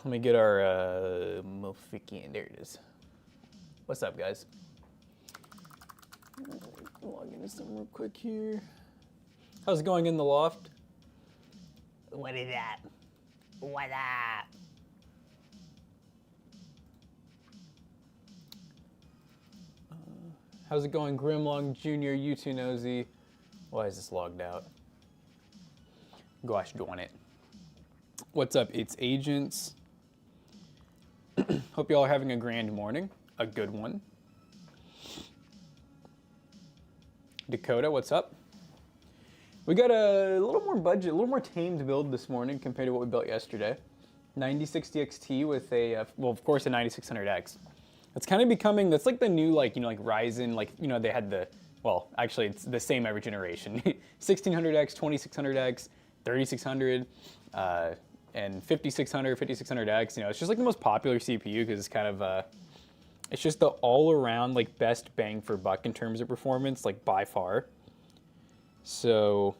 Let me get our Mofikian. There it is. What's up, guys? Log into something real quick here. How's it going in the loft? What is that? What up? How's it going, Grimlong Jr., YouTube Nosy? Why is this logged out? Gosh darn it. What's up? It's Agents. Hope you all are having a grand morning. A good one. Dakota, what's up? We got a little more budget, a little more tamed build this morning compared to what we built yesterday. 9060 XT with a, well, of course, a 9600X. It's kind of becoming, that's like the new, like, like Ryzen, like, they had the, well, actually, it's the same every generation. 1600X, 2600X, 3600, and 5600, 5600X. It's just like the most popular CPU because it's kind of, it's just the all-around, like, best bang for buck in terms of performance, like, by far. So,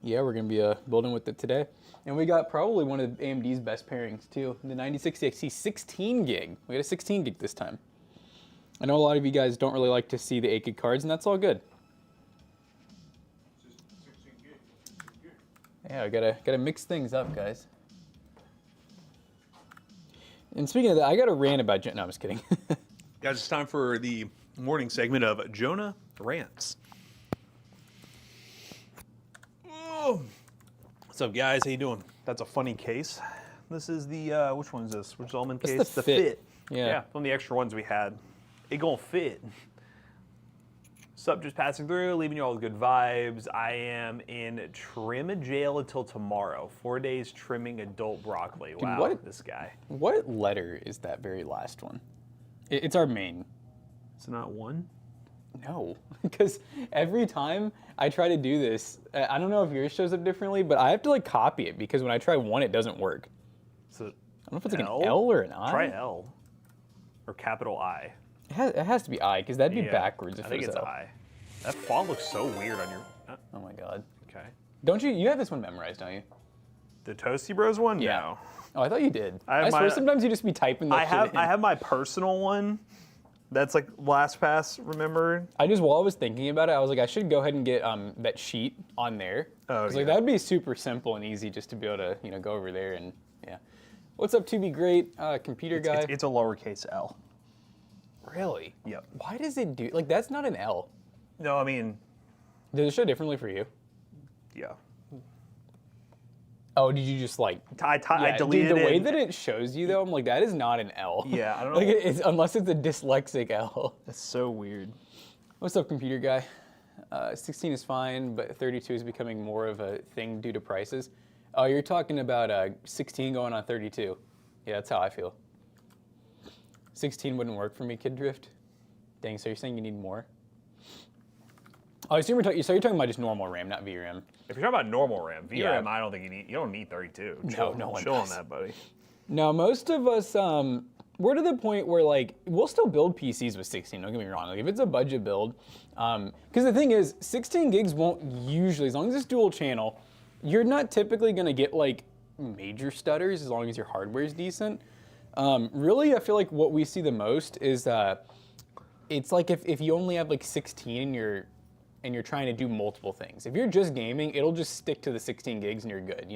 yeah, we're going to be building with it today. And we got probably one of AMD's best pairings, too. The 9060 XT 16 gig. We got a 16 gig this time. I know a lot of you guys don't really like to see the 8 gig cards, and that's all good. Yeah, I gotta mix things up, guys. And speaking of that, I got a rant about no, I'm just kidding. Guys, it's time for the morning segment of Jonah Rants. Oh. What's up, guys? How you doing? That's a funny case. This is the, which one is this? Which element case? The Fit. Yeah, one of the extra ones we had. It gonna fit. Sup, just passing through, leaving you all with good vibes. I am in trim jail until tomorrow. 4 days trimming adult broccoli. Dude, wow, this guy. What letter is that very last one? It's our main. It's not one? No, because every time I try to do this, I don't know if yours shows up differently, but I have to like copy it because when I try one, it doesn't work. So I don't know if it's like an L or an I. Try L. Or capital I. It has to be I, because that'd be backwards if I think it was it's L. I. That font looks so weird on your... Oh my god. Okay. Don't you have this one memorized, don't you? The Toasty Bros one? Yeah. No. Oh, I thought you did. I swear sometimes you just be typing that shit in. I have my personal one. That's like LastPass, remember? While I was thinking about it, I was like, I should go ahead and get that sheet on there. Oh, like that would be super simple and easy just to be able to, go over there and, yeah. What's up, to be great, computer guy? It's a lowercase L. Really? Yep. Why does it do, like that's not an L. No, I mean. Does it show differently for you? Yeah. Oh, did you just like? I deleted it. The way it. that it shows you though, I'm like, that is not an L. Yeah, I don't know. Like unless it's a dyslexic L. That's so weird. What's up, computer guy? 16 is fine, but 32 is becoming more of a thing due to prices. Oh, you're talking about 16 going on 32. Yeah, that's how I feel. 16 wouldn't work for me, Kid Drift. Dang, so you're saying you need more? Oh, I assume you're talking about just normal RAM, not VRAM. If you're talking about normal RAM, VRAM, Yeah. I don't think you don't need 32. No one chill does. on that, buddy. No, most of us, we're to the point where like, we'll still build PCs with 16, don't get me wrong. Like if it's a budget build, because the thing is, 16 gigs won't usually, as long as it's dual channel, you're not typically gonna get like major stutters as long as your hardware is decent. Really, I feel like what we see the most is, it's like if you only have like 16 and you're trying to do multiple things. If you're just gaming, it'll just stick to the 16 gigs and you're good,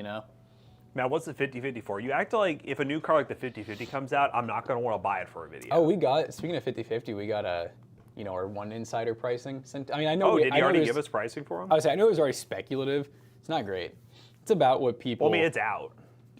Now, what's the 5050 for? You act like if a new car like the 5050 comes out, I'm not going to want to buy it for a video. Oh, speaking of 5050, we got our one insider pricing. I mean, I know. Oh, did he already give us pricing for them? I know it was already speculative. It's not great. It's about what people. Well, I mean, it's out.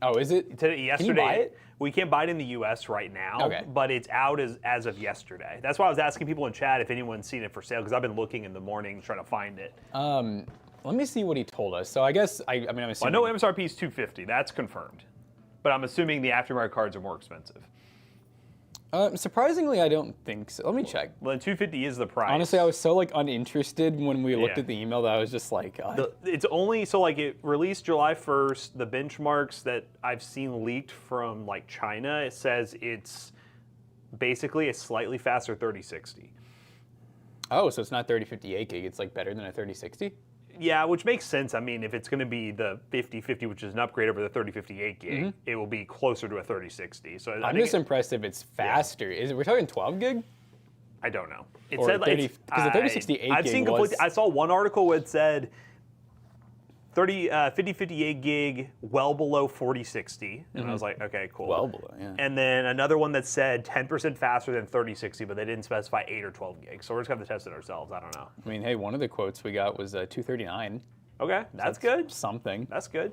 Oh, is it? Yesterday, Can you buy it? We can't buy it in the U.S. right now, but it's out as of yesterday. That's why I was asking people in chat if anyone's seen it for sale, because I've been looking in the morning trying to find it. Let me see what he told us. So I guess, I'm assuming. Well, I know MSRP is $250. That's confirmed. But I'm assuming the aftermarket cards are more expensive. Surprisingly, I don't think so. Let me check. Well, then $250 is the price. Honestly, I was so like uninterested when we looked at the email that I was just like, it's only so like it released July 1st. The benchmarks that I've seen leaked from like China, it says it's basically a slightly faster 3060. Oh, so it's not 3050 8 gig. It's like better than a 3060. Yeah, which makes sense. I mean, if it's going to be the 5050, which is an upgrade over the 3058 gig, it will be closer to a 3060. So I'm just impressed if it's faster. Is it? We're talking 12 gig? I don't know. It Or said like 30 because the 3068 I've gig seen was. I saw one article where it said 5058 gig, well below 4060, and I was like, okay, cool. Well below, yeah. And then another one that said 10% faster than 3060, but they didn't specify 8 or 12 gigs. So we're just gonna have to test it ourselves. I don't know. I mean, hey, one of the quotes we got was 239. Okay, that's good. Something. That's good.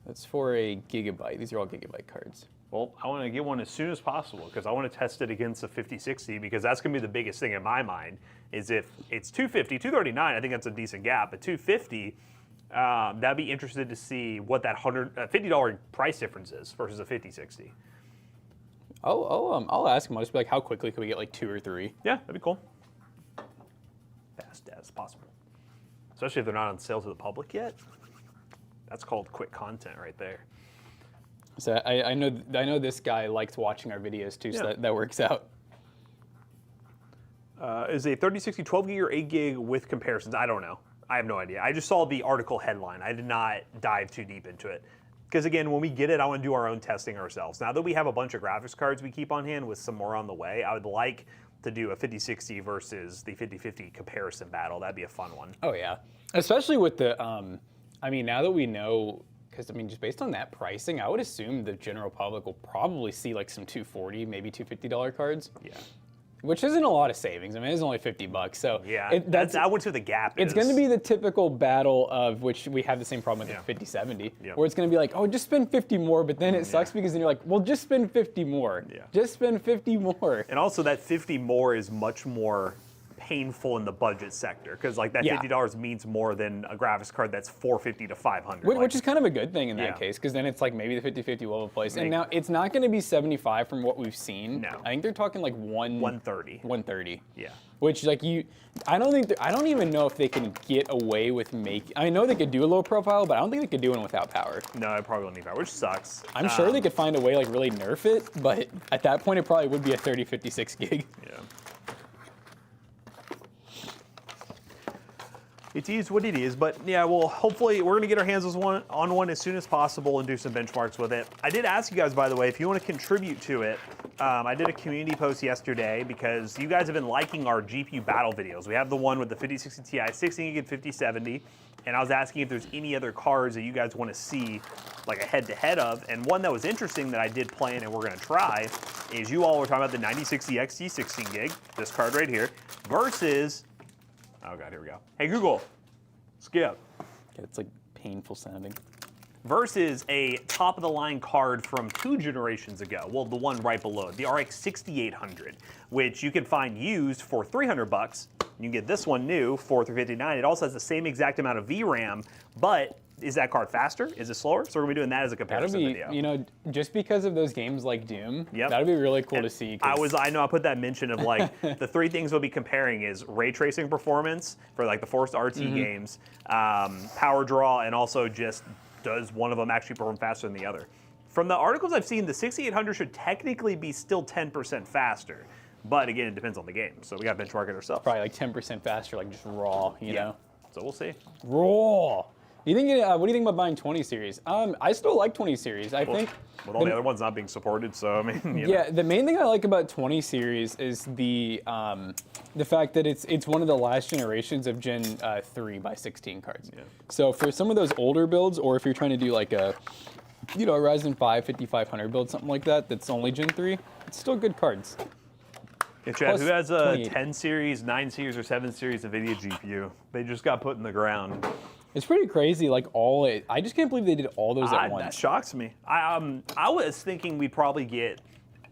That's for a gigabyte. These are all gigabyte cards. Well, I want to get one as soon as possible because I want to test it against a 5060 because that's going to be the biggest thing in my mind is if it's 250, 239, I think that's a decent gap, but 250, that'd be interested to see what that $50 price difference is versus a 5060. I'll ask him. I'll just be like, how quickly can we get like 2 or 3? Yeah, that'd be cool. Fast as possible. Especially if they're not on sale to the public yet. That's called quick content right there. So I know this guy likes watching our videos too, so that works out. Is a 3060 12 gig or 8 gig with comparisons? I don't know. I have no idea. I just saw the article headline. I did not dive too deep into it. Because again, when we get it, I want to do our own testing ourselves. Now that we have a bunch of graphics cards we keep on hand with some more on the way, I would like to do a 5060 versus the 5050 comparison battle. That'd be a fun one. Oh yeah, especially with the, I mean, now that we know, because I mean, just based on that pricing, I would assume the general public will probably see like some $240, maybe $250 cards. Yeah. Which isn't a lot of savings. I mean, it's only $50, so yeah, I went to the gap. It's going to be the typical battle of which we have the same problem with the 5070, where it's going to be like, oh, just spend 50 more, but then it sucks because then you're like, well, just spend 50 more. Yeah. Just spend 50 more. And also that 50 more is much more painful in the budget sector because like that $50 means more than a graphics card that's $450 to $500. Which is kind of a good thing in that case because then it's like maybe the 5050 will have a place. And now it's not going to be 75 from what we've seen. No. I think they're talking like 130. 130. Yeah. Which like I don't even know if they can get away with I know they could do a low profile, but I don't think they could do one without power. No, it probably won't need power, which sucks. I'm sure they could find a way like really nerf it, but at that point it probably would be a 3056 gig. Yeah. It is what it is, but yeah, well, hopefully we're going to get our hands on one as soon as possible and do some benchmarks with it. I did ask you guys, by the way, if you want to contribute to it. I did a community post yesterday because you guys have been liking our GPU battle videos. We have the one with the 5060 Ti, 16 gig and 5070, and I was asking if there's any other cards that you guys want to see like a head-to-head of, and one that was interesting that I did plan and we're going to try is you all were talking about the 9060 XT 16 gig, this card right here, versus... Oh God, here we go. Hey Google, skip. It's like painful sounding. Versus a top of the line card from 2 generations ago. Well, the one right below it, the RX 6800, which you can find used for $300. You can get this one new for $359. It also has the same exact amount of VRAM, but is that card faster? Is it slower? So we're gonna be doing that as a comparison video. You know, just because of those games like Doom, that'd be really cool to see. I know I put that mention of like the 3 things we'll be comparing is ray tracing performance for like the Forced RT games, power draw, and also just does one of them actually perform faster than the other. From the articles I've seen, the 6800 should technically be still 10% faster. But again, it depends on the game. So we got to benchmark it ourselves. Probably like 10% faster, like just raw, you know? So we'll see. Raw. You think? What do you think about buying 20 series? I still like 20 series. I think with all the other ones not being supported, so I mean, you know. The main thing I like about 20 series is the fact that it's one of the last generations of Gen 3 by 16 cards. Yeah. So for some of those older builds, or if you're trying to do like a Ryzen 5 5500 build, something like that, that's only Gen 3, it's still good cards. Hey Chad, who has a 10 series, 9 series, or 7 series NVIDIA GPU? They just got put in the ground. It's pretty crazy, like I just can't believe they did all those at once. That shocks me. I was thinking we'd probably get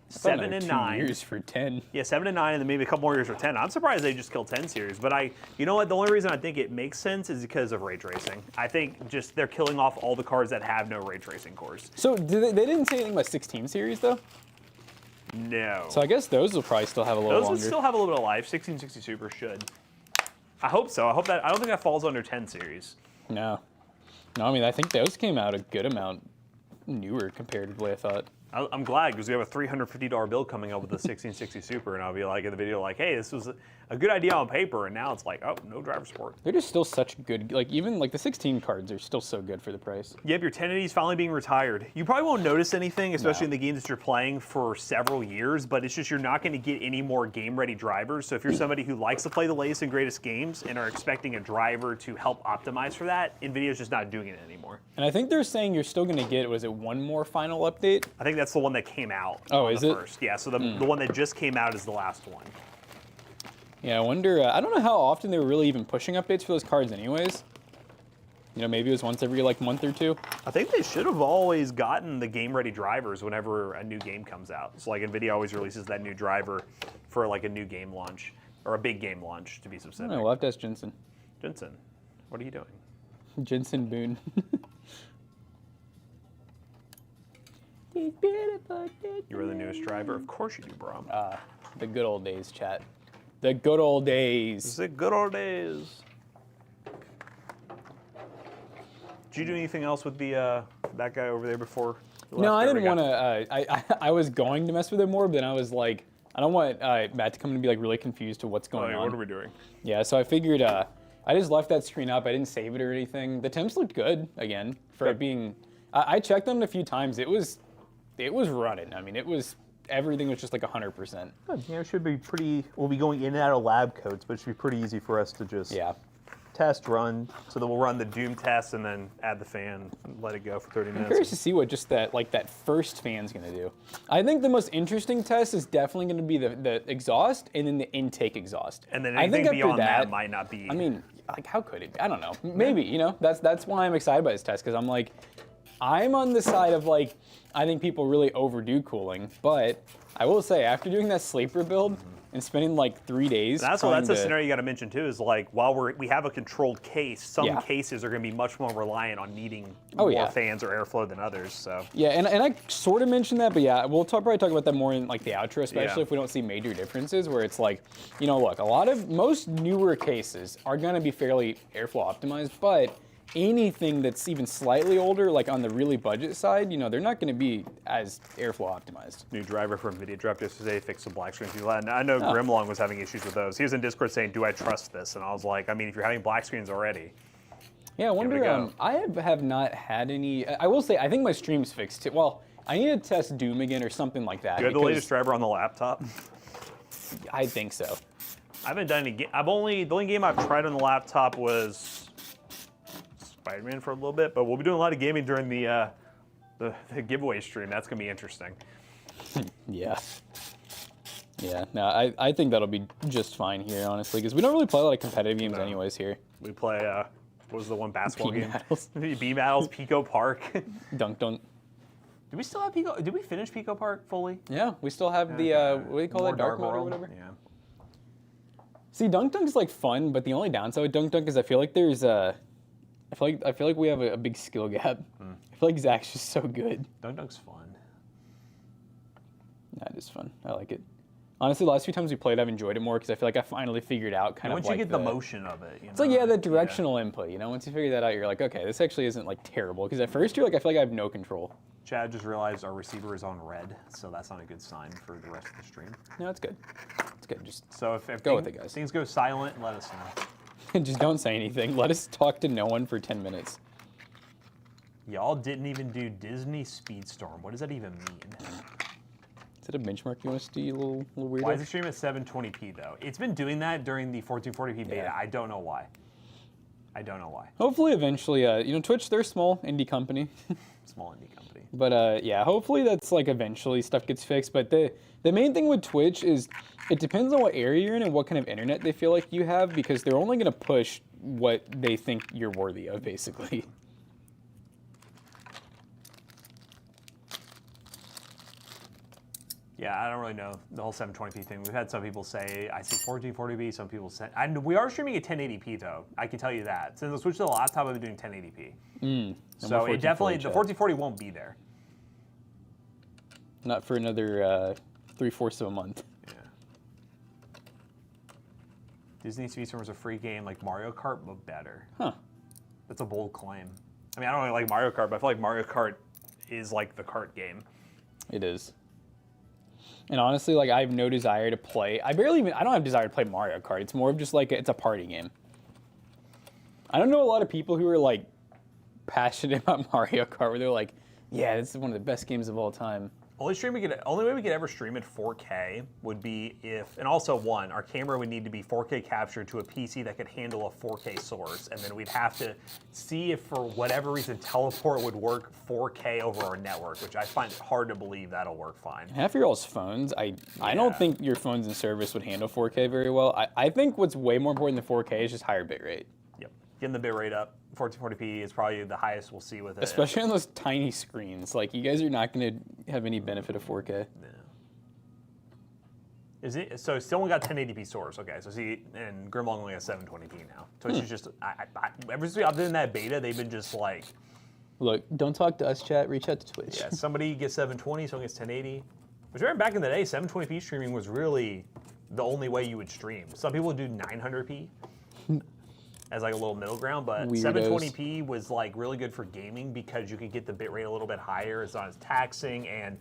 7 and 9 years for 10. Yeah, 7 and 9, and then maybe a couple more years for 10. I'm surprised they just killed 10 series. But you know what? The only reason I think it makes sense is because of ray tracing. I think just they're killing off all the cards that have no ray tracing cores. So they didn't say anything about 16 series though. No. So I guess those will probably still have a little longer. Those will still have a little bit of life. 1660 Super should. I hope so. I don't think that falls under 10 series. No, I mean, I think those came out a good amount newer comparatively, I thought. I'm glad because we have a $350 bill coming up with the 1660 Super, and I'll be like in the video like, hey, this was a good idea on paper, and now it's like, oh, no driver support. They're just still such good, like even like the 16 cards are still so good for the price. Yep, your 1080's finally being retired. You probably won't notice anything, especially in the games that you're playing for several years, but it's just you're not going to get any more game-ready drivers. So if you're somebody who likes to play the latest and greatest games and are expecting a driver to help optimize for that, NVIDIA's just not doing it anymore. And I think they're saying you're still going to get, was it one more final update? I think that's the one that came out. Oh, is it? First. Yeah, so the one that just came out is the last one. Yeah, I wonder, I don't know how often they were really even pushing updates for those cards anyways. You know, maybe it was once every like month or two. I think they should have always gotten the game-ready drivers whenever a new game comes out. So like NVIDIA always releases that new driver for like a new game launch, or a big game launch to be I specific. don't know, we'll have to ask Jensen. Jensen, what are you doing? Jensen Boone. You are the newest driver? Of course you do, bro. The good old days, chat. The good old days. The good old days. Did you do anything else with the that guy over there before? No, I didn't want to. I was going to mess with it more, but then I was like, I don't want Matt to come and be like really confused to what's going on. What are we doing? Yeah, so I figured I just left that screen up. I didn't save it or anything. The temps looked good again for it being. I checked them a few times. It was running. I mean, everything was just like 100%. Yeah, it should be pretty. We'll be going in and out of lab codes, but it should be pretty easy for us to just test run. So then we'll run the Doom test and then add the fan, and let it go for 30 minutes. I'm curious to see what just that first fan's gonna do. I think the most interesting test is definitely gonna be the exhaust and then the intake exhaust. And then I anything think beyond that might not be. I mean, like how could it be? I don't know. Maybe, you know, that's why I'm excited by this test, because I'm like, I'm on the side of like, I think people really overdo cooling, but I will say after doing that sleeper build and spending like 3 days. That's a scenario you got to mention too. Is like while we have a controlled case, some cases are going to be much more reliant on needing more fans or airflow than others. So yeah, and I sort of mentioned that, but yeah, we'll probably talk about that more in like the outro, especially if we don't see major differences. Where it's like, you know, look, most newer cases are going to be fairly airflow optimized, but anything that's even slightly older, like on the really budget side, you know, they're not going to be as airflow optimized. New driver from NVIDIA dropped yesterday, fixed the black screens. I know Grimlong was having issues with those. He was in Discord saying, do I trust this? And I was like, I mean, if you're having black screens already. Yeah, I wonder, I have not had any, I will say, I think my stream's fixed it. Well, I need to test Doom again or something like that. Do you have the latest driver on the laptop? I think so. I haven't done any, the only game I've tried on the laptop was Spider-Man for a little bit, but we'll be doing a lot of gaming during the giveaway stream. That's gonna be interesting. Yeah. No, I think that'll be just fine here, honestly, because we don't really play a lot of competitive games anyways here. We play what was the one basketball game? Battles. B-Battles, Pico Park. Dunk. Do we still have Pico? Did we finish Pico Park fully? Yeah, we still have the what do you call it, dark mode or whatever? Yeah. See, Dunk is like fun, but the only downside with Dunk is I feel like there's I feel like we have a big skill gap. I feel like Zach's just so good. Dunk's fun. That is fun. I like it. Honestly, the last few times we played, I've enjoyed it more because I feel like I finally figured out kind of like once you get the motion of it, it's like the directional input. You know, once you figure that out, you're like, okay, this actually isn't like terrible. Because at first you're like, I feel like I have no control. Chad just realized our receiver is on red, so that's not a good sign for the rest of the stream. No, it's good. It's good. Just so if go with it, guys. Things go silent, let us know. Just don't say anything. Let us talk to no one for 10 minutes. Y'all didn't even do Disney Speedstorm. What does that even mean? Is it a benchmark you want to see, a little weird? Why is it stream at 720p though? It's been doing that during the 1440p beta. Yeah. I don't know why. Hopefully, eventually, you know, Twitch, they're a small indie company. Small indie company. But yeah, hopefully that's like eventually stuff gets fixed. But the main thing with Twitch is it depends on what area you're in and what kind of internet they feel like you have, because they're only going to push what they think you're worthy of, basically. Yeah, I don't really know the whole 720p thing. We've had some people say, I see 1440p, some people say, and we are streaming at 1080p though, I can tell you that. Since I switched to the laptop, I've been doing 1080p. So it definitely, the 1440 won't be there. Not for another 3/4 of a month. Yeah. Disney Speedstorm is a free game like Mario Kart, but better. Huh. That's a bold claim. I mean, I don't really like Mario Kart, but I feel like Mario Kart is like the kart game. It is. And honestly, like I have no desire to play. I don't have desire to play Mario Kart. It's more of just like it's a party game. I don't know a lot of people who are like passionate about Mario Kart where they're like, yeah, this is one of the best games of all time. Only way we could ever stream at 4K would be if, and also our camera would need to be 4K captured to a PC that could handle a 4K source, and then we'd have to see if for whatever reason teleport would work 4K over our network, which I find it hard to believe that'll work fine. Half of your all's phones, I don't think your phones and service would handle 4K very well. I think what's way more important than 4K is just higher bitrate. Yep, getting the bitrate up. 1440p is probably the highest we'll see with it. Especially on those tiny screens. Like, you guys are not going to have any benefit of 4K. No. Is it? So still only got 1080p source. Okay, so see, and Grimlong only has 720p now. Twitch is just, ever since I've been in that beta, they've been just like... Look, don't talk to us, chat. Reach out to Twitch. Yeah, somebody gets 720, someone gets 1080. But remember back in the day, 720p streaming was really the only way you would stream. Some people would do 900p. As like a little middle ground, but Weirdos. 720p was like really good for gaming because you could get the bitrate a little bit higher. It's not as taxing, and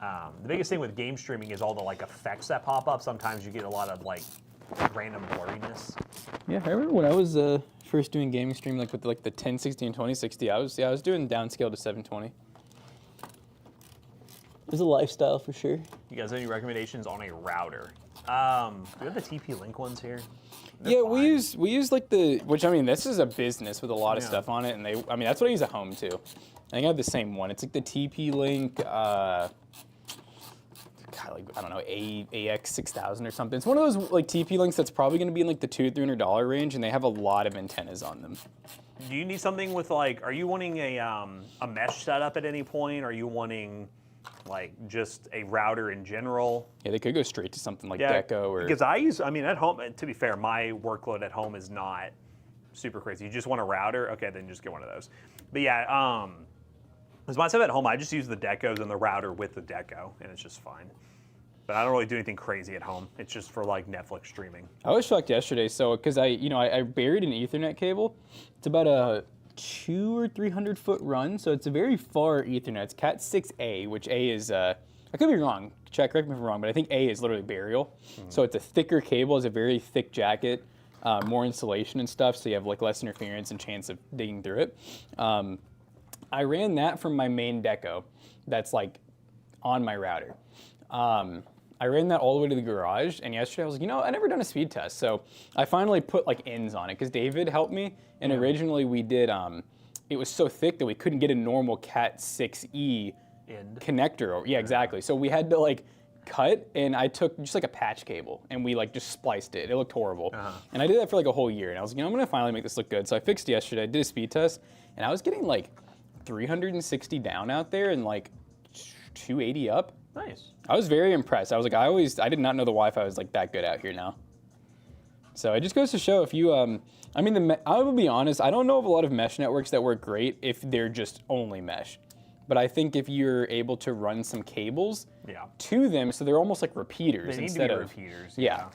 the biggest thing with game streaming is all the like effects that pop up. Sometimes you get a lot of like random blurriness. Yeah, I remember when I was first doing gaming stream, like with like the 1060 and 2060. I was doing downscale to 720. It was a lifestyle for sure. You guys have any recommendations on a router? Do we have the TP-Link ones here? Yeah, we use like which I mean, this is a business with a lot of stuff on it, and that's what I use at home too. I think I have the same one. It's like the TP-Link, I don't know, AX6000 or something. It's one of those like TP-Links that's probably going to be in like the $200 to $300 range, and they have a lot of antennas on them. Do you need something with like? Are you wanting a mesh setup at any point? Are you wanting like just a router in general? Yeah, they could go straight to something like Deco or... Because at home, to be fair, my workload at home is not super crazy. You just want a router? Okay, then just get one of those. But yeah, as myself at home, I just use the Decos and the router with the Deco, and it's just fine. But I don't really do anything crazy at home. It's just for like Netflix streaming. I was shocked yesterday, because I buried an Ethernet cable. It's about a 200 or 300 foot run, so it's a very far Ethernet. It's Cat 6A, which A is, I could be wrong, correct me if I'm wrong, but I think A is literally burial. So it's a thicker cable, it's a very thick jacket, more insulation and stuff, so you have like less interference and chance of digging through it. I ran that from my main Deco that's like on my router. I ran that all the way to the garage, and yesterday I was like, I've never done a speed test, so I finally put like ends on it, because David helped me, and originally we did, it was so thick that we couldn't get a normal Cat 6E connector. Yeah, exactly. So we had to like cut, and I took just like a patch cable, and we like just spliced it. It looked horrible. And I did that for like a whole year, and I was like, I'm gonna finally make this look good. So I fixed it yesterday, I did a speed test, and I was getting like 360 down out there and like 280 up. Nice. I was very impressed. I was like, I did not know the Wi-Fi was like that good out here now. So it just goes to show if you, I will be honest, I don't know of a lot of mesh networks that work great if they're just only mesh. But I think if you're able to run some cables to them, so they're almost like repeaters instead of repeaters. Yeah.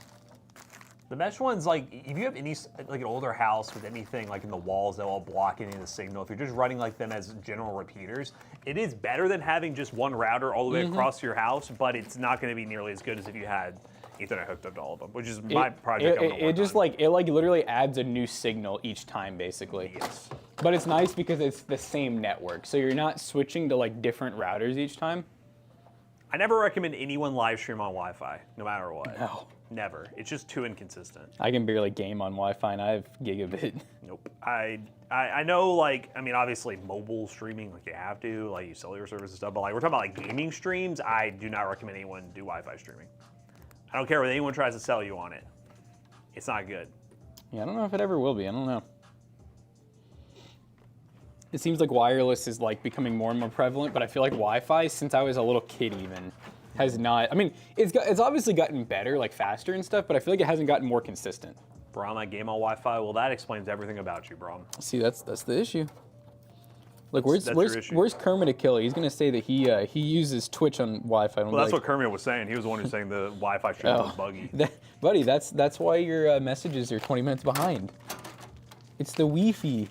The mesh ones, like, if you have any, like an older house with anything like in the walls that will block any of the signal, if you're just running like them as general repeaters, it is better than having just one router all the way across your house, but it's not going to be nearly as good as if you had Ethernet hooked up to all of them, which is my project. It literally adds a new signal each time, basically. Yes. But it's nice because it's the same network, so you're not switching to like different routers each time. I never recommend anyone live stream on Wi-Fi, no matter what. No. Never. It's just too inconsistent. I can barely game on Wi-Fi, and I have gigabit. Nope. I know, like, obviously mobile streaming, like you have to, like use cellular service and stuff, but like we're talking about like gaming streams, I do not recommend anyone do Wi-Fi streaming. I don't care what anyone tries to sell you on it. It's not good. Yeah, I don't know if it ever will be. I don't know. It seems like wireless is like becoming more and more prevalent, but I feel like Wi-Fi, since I was a little kid even, has not. It's obviously gotten better, like faster and stuff, but I feel like it hasn't gotten more consistent. Brom, I game on Wi-Fi. Well, that explains everything about you, Brom. See, that's the issue. Look, where's Kermit Achille? He's gonna say that he uses Twitch on Wi-Fi. Well, that's what Kermit was saying. He was the one who's saying the Wi-Fi stream was buggy. Buddy, that's why your messages are 20 minutes behind. It's the Wi-Fi.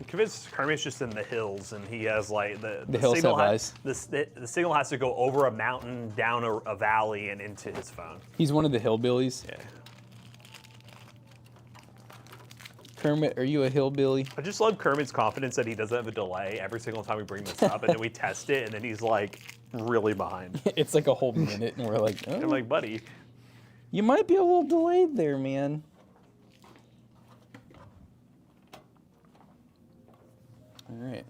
convinced Kermit's just in the hills, and he has like the hills signal have eyes. the signal has to go over a mountain, down a valley, and into his phone. He's one of the hillbillies. Yeah. Kermit, are you a hillbilly? I just love Kermit's confidence that he doesn't have a delay every single time we bring this up, and then we test it, and then he's like really behind. It's like a whole minute, and we're like, oh, I'm like, buddy, you might be a little delayed there, man. All right.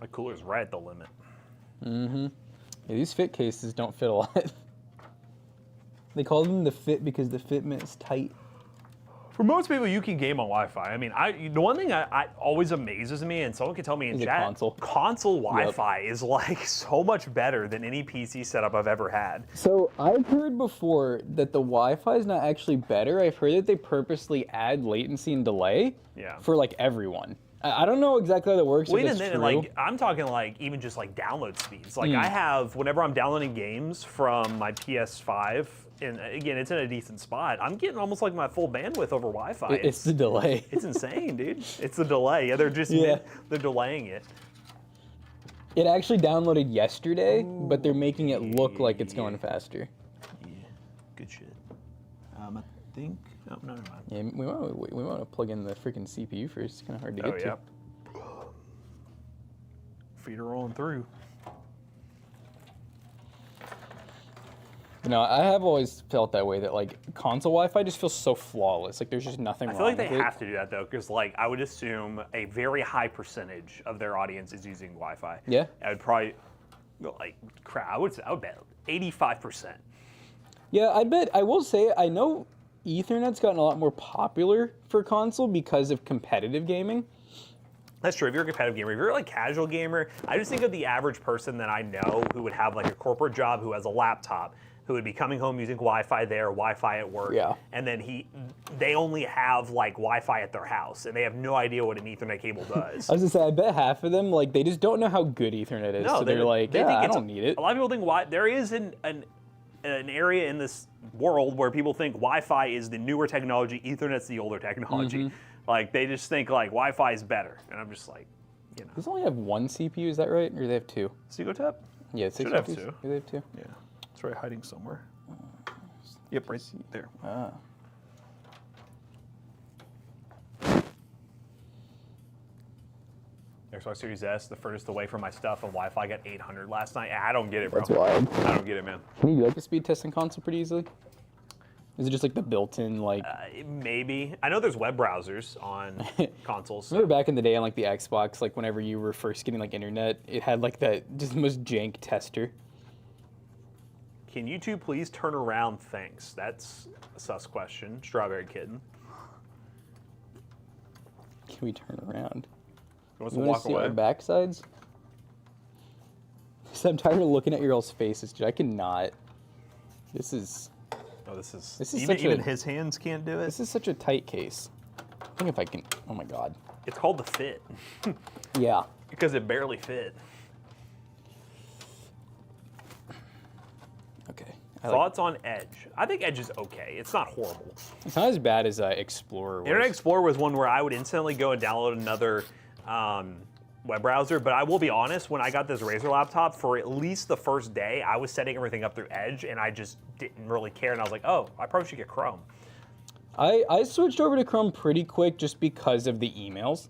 my cooler's right at the limit. Mm-hmm. Yeah, these fit cases don't fit a lot. They call them the fit because the fitment is tight. For most people, you can game on Wi-Fi. I mean, the one thing I always amazes me, and someone can tell me in Is it chat, console Wi-Fi is like so much better than any PC setup I've ever had. So I've heard before that the Wi-Fi is not actually better. I've heard that they purposely add latency and delay for like everyone. I don't know exactly how that works. Well, even then, like I'm talking like even just like download speeds. Like I have, whenever I'm downloading games from my PS5, and again, it's in a decent spot, I'm getting almost like my full bandwidth over Wi-Fi. It's the delay. It's insane, dude. It's the delay. Yeah, they're just they're delaying it. It actually downloaded yesterday, but they're making it look like it's going faster. Yeah, good shit. I think. Oh, no, never mind. Yeah, we want to plug in the freaking CPU first. It's kind of hard to get to. Feet are rolling through. No, I have always felt that way, that like console Wi-Fi just feels so flawless. Like there's just nothing wrong I feel like they with have to do that though, because like I would assume a very high percentage of their audience is using Wi-Fi. Yeah. I would probably like crap. I would bet 85%. Yeah, I will say I know Ethernet's gotten a lot more popular for console because of competitive gaming. That's true. If you're a competitive gamer, if you're like a casual gamer, I just think of the average person that I know who would have like a corporate job, who has a laptop, who would be coming home using Wi-Fi there, Wi-Fi at work, and then they only have like Wi-Fi at their house, and they have no idea what an Ethernet cable does. I was gonna say, I bet half of them, like, they just don't know how good Ethernet is, so they're like, yeah, I don't need it. A lot of people think there is an area in this world where people think Wi-Fi is the newer technology, Ethernet's the older technology. Like, they just think like Wi-Fi is better, and I'm just like, you know. Does it only have one CPU, is that right? Or do they have two? Seagotep? Yeah, should have two. Do they have two? Yeah. It's right hiding somewhere. Yep, right there. Ah. Xbox Series S, the furthest away from my stuff, and Wi-Fi got 800 last night. I don't get it, bro. That's wild. I don't get it, man. Can you do like a speed test in console pretty easily? Is it just like the built-in like? Maybe. I know there's web browsers on consoles. Remember back in the day on like the Xbox, like whenever you were first getting like internet, it had like that just most jank tester. Can you two please turn around? Thanks. That's a sus question. Strawberry Kitten. Can we turn around? You want You to want walk to see away? our backsides? So I'm tired of looking at your all's faces, dude. I cannot. This is Even his hands can't do it. This is such a tight case. I think if I can. Oh my god. It's called the Fit. Yeah. Because it barely fit. Okay. Thoughts on Edge? I think Edge is okay. It's not horrible. It's not as bad as Explorer was. Internet Explorer was one where I would instantly go and download another web browser, but I will be honest, when I got this Razer laptop, for at least the first day, I was setting everything up through Edge, and I just didn't really care, and I was like, oh, I probably should get Chrome. I switched over to Chrome pretty quick just because of the emails.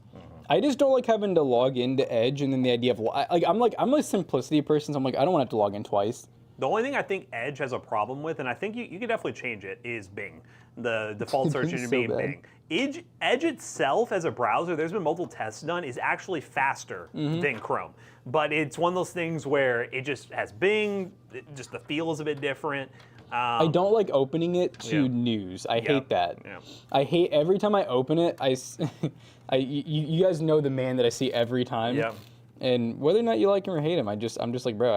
I just don't like having to log into Edge, and then the idea of, I'm a simplicity person, so I'm like, I don't want to have to log in twice. The only thing I think Edge has a problem with, and I think you could definitely change it, is Bing. The default search engine being Bing. Edge itself as a browser, there's been multiple tests done, is actually faster than Chrome. But it's one of those things where it just has Bing, just the feel is a bit different. I don't like opening it to news. I hate that. Yeah. I hate every time I open it, you guys know the man that I see every time. Yeah. And whether or not you like him or hate him, I'm just like, bro,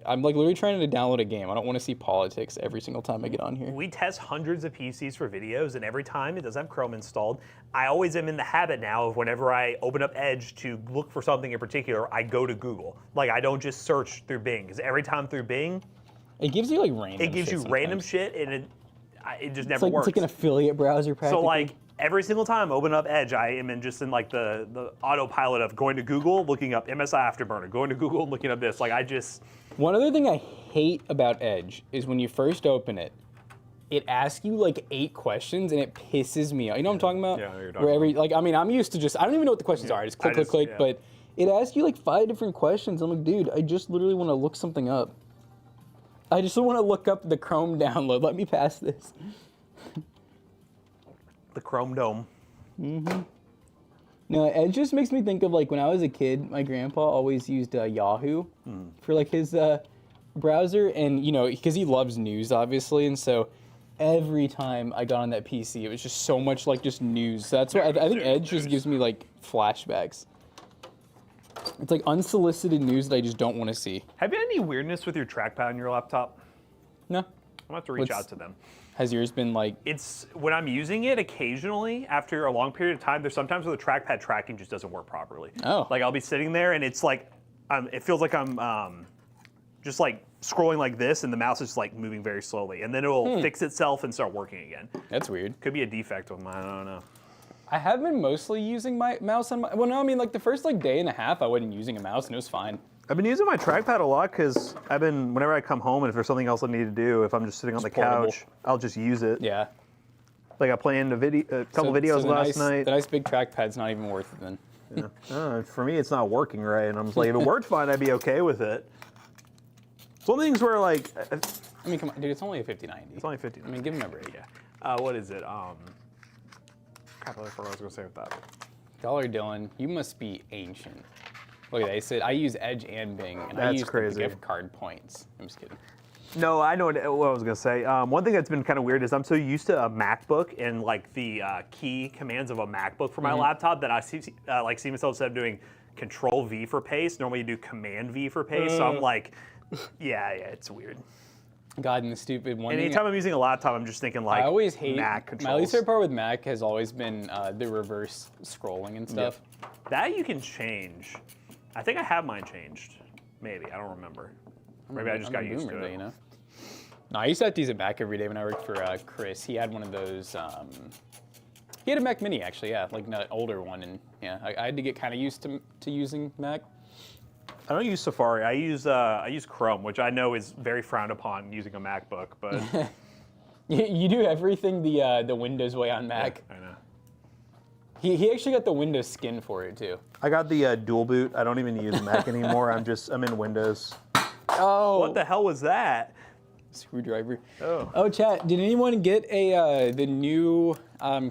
I'm like literally trying to download a game. I don't want to see politics every single time I get on here. We test hundreds of PCs for videos, and every time it does have Chrome installed. I always am in the habit now of whenever I open up Edge to look for something in particular, I go to Google. Like, I don't just search through Bing, because every time through Bing, it gives you like random. It gives you sometimes. random shit, and it just never works. It's like an affiliate browser practically. So like, every single time I open up Edge, I am in like the autopilot of going to Google, looking up MSI Afterburner, going to Google, looking up this. Like I just. One other thing I hate about Edge is when you first open it, it asks you like 8 questions and it pisses me off. You know what I'm talking about? Yeah, you're talking about. Like, I mean, I'm used to I don't even know what the questions are. I just click, yeah. but it asks you like 5 different questions. I'm like, dude, I just literally want to look something up. I just want to look up the Chrome download. Let me pass this. The Chrome Dome. Mm-hmm. No, it just makes me think of like when I was a kid, my grandpa always used Yahoo for like his browser, and you know, because he loves news obviously, and so every time I got on that PC, it was just so much like just news. So that's why I think Edge just gives me like flashbacks. It's like unsolicited news that I just don't want to see. Have you had any weirdness with your trackpad on your laptop? No. I'm gonna have to reach out to them. Has yours been like? It's when I'm using it occasionally after a long period of time. There's sometimes where the trackpad tracking just doesn't work properly. Oh. Like I'll be sitting there and it's like, it feels like I'm just like scrolling like this, and the mouse is like moving very slowly, and then it will fix itself and start working again. That's weird. Could be a defect with mine. I don't know. I have been mostly using my mouse on my. Well, no, I mean like the first like day and a half, I wasn't using a mouse and it was fine. I've been using my trackpad a lot because whenever I come home and if there's something else I need to do, if I'm just sitting on the portable. couch, I'll just use it. Yeah. Like I planned a couple videos last night. The nice big trackpad's not even worth it then. Yeah. For me, it's not working right, and I'm just like, if it worked fine, I'd be okay with it. Some things where like, I mean, come on, dude, it's only a 5090. It's only 50. I mean, give him a break. Yeah. What is it? Crap, I forgot what I was gonna say with that. Dollar Dylan, you must be ancient. Look at that. He said, I use Edge and Bing, and I That's use crazy. the gift card points. I'm just kidding. no, I know what I was gonna say. One thing that's been kind of weird is I'm so used to a MacBook And like the key commands of a MacBook for my laptop that I see myself instead of doing Control V for paste, normally you do Command V for paste. So I'm like, yeah, it's weird. God, and the stupid one. And thing anytime I'm using a laptop, I'm just thinking like I always hate Mac my controls. least favorite part with Mac has always been the reverse scrolling and stuff. That you can change. I think I have mine changed. Maybe, I don't remember. Maybe I just got used to it. You know? No, I used to have to use it Mac every day when I worked for Chris. He had one of those. He had a Mac Mini actually, yeah, like an older one, and yeah, I had to get kind of used to using Mac. I don't use Safari. I use Chrome, which I know is very frowned upon using a MacBook, but You do everything the Windows way on Mac. I know. He actually got the Windows skin for it too. I got the dual boot. I don't even use Mac anymore. I'm in Windows. Oh, What the hell was that? screwdriver. Oh. Oh, chat. Did anyone get the new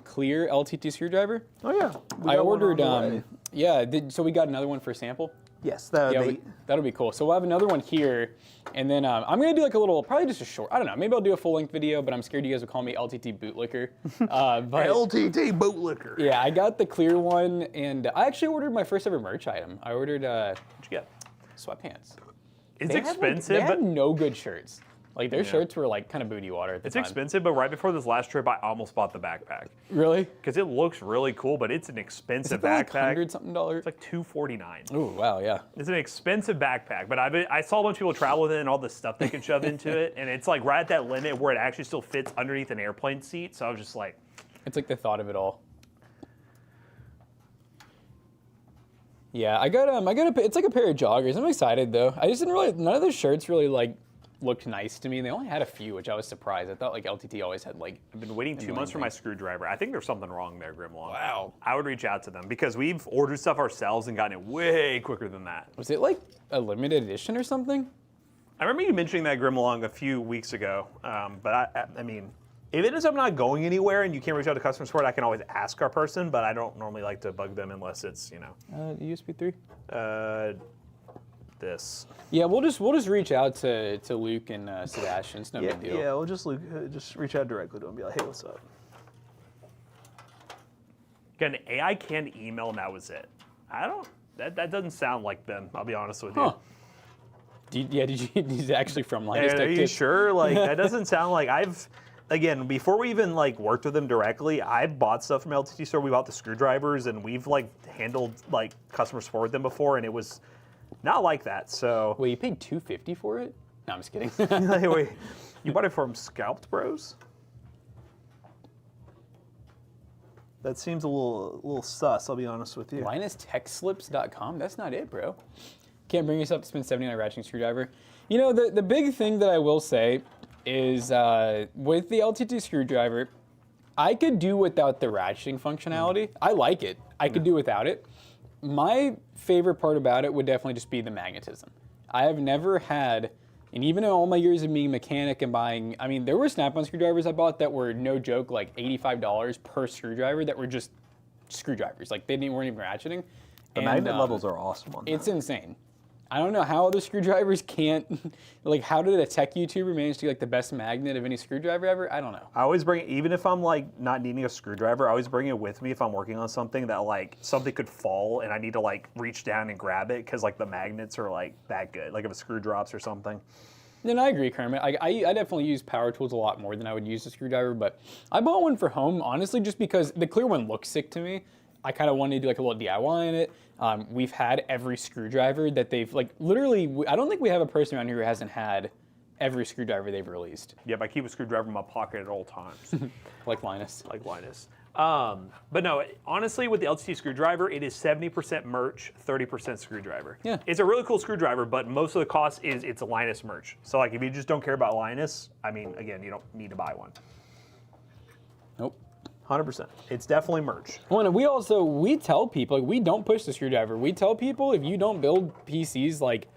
clear LTT screwdriver? Oh yeah. I ordered. Yeah. So we got another one for sample. Yes, That'll be cool. So we'll have another one here, and then I'm gonna do like a little, probably just a short. I don't know. Maybe I'll do a full-length video, but I'm scared you guys will call me LTT bootlicker. But LTT bootlicker. yeah, I got the clear one, and I actually ordered my first ever merch item. I ordered What'd you get? sweatpants. It's They had, expensive, they had but no good shirts. Like their shirts were like kind of booty water at the it's time. expensive. But right before this last trip, I almost bought the backpack Really? because it looks really cool, but it's an Is expensive it like backpack. $100-something? It's like $249. Oh wow, yeah. It's an expensive backpack, but I saw a bunch of people travel with it and all the stuff they can shove into it, and it's like right at that limit where it actually still fits underneath an airplane seat. So I was just like, It's like the thought of it all. Yeah, I got it's like a pair of joggers. I'm excited though. I just didn't really, none of the shirts really like looked nice to me. They only had a few, which I was surprised. I thought like LTT always had like. I've been waiting 2 months for my screwdriver. I think there's something wrong there, Grimlong. Wow. I would reach out to them because we've ordered stuff ourselves and gotten it way quicker than that. Was it like a limited edition or something? I remember you mentioning that Grimlong a few weeks ago, but I mean, if it ends up not going anywhere and you can't reach out to customer support, I can always ask our person, but I don't normally like to bug them unless it's, USB 3. This. Yeah, we'll just reach out to Luke and Sebastian. It's no big deal. Yeah, we'll just reach out directly to him and be like, hey, what's up? Again, AI can't email and that was it. That doesn't sound like them, I'll be honest with you. Huh. He's actually from Linus Are Tech you Tips. sure? Like, that doesn't sound like again, before we even like worked with them directly, I bought stuff from LTT Store. We bought the screwdrivers and we've like handled like customer support with them before and it was not like that, so. Wait, you paid $250 for it? No, I'm just kidding. Wait, you bought it from Scalped Bros? That seems a little sus, I'll be honest with you. LinusTechSlips.com? That's not it, bro. Can't bring yourself to spend 70 on a ratcheting screwdriver. You know, the big thing that I will say is with the LTT screwdriver, I could do without the ratcheting functionality. I like it. I could do without it. My favorite part about it would definitely just be the magnetism. I have never had, and even in all my years of being a mechanic and buying, I mean, there were Snap-on screwdrivers I bought that were, no joke, like $85 per screwdriver that were just screwdrivers. Like, weren't even ratcheting. The magnet levels are awesome on that. It's insane. I don't know how other screwdrivers can't, like, how did a tech YouTuber manage to get like the best magnet of any screwdriver ever? I don't know. I always bring it, even if I'm like not needing a screwdriver, I always bring it with me if I'm working on something that like something could fall and I need to like reach down and grab it because like the magnets are like that good. Like if a screw drops or something. And I agree, Kermit. I definitely use power tools a lot more than I would use a screwdriver, but I bought one for home, honestly, just because the clear one looks sick to me. I kind of wanted to do like a little DIY in it. We've had every screwdriver that they've, like, literally, I don't think we have a person around here who hasn't had every screwdriver they've released. Yep, I keep a screwdriver in my pocket at all times. Like Linus. Like Linus. But no, honestly, with the LTT screwdriver, it is 70% merch, 30% screwdriver. Yeah. It's a really cool screwdriver, but most of the cost is it's a Linus merch. So like if you just don't care about Linus, I mean, again, you don't need to buy one. Nope. 100%. It's definitely merch. Well, and we tell people, like, we don't push the screwdriver. We tell people if you don't build PCs, like,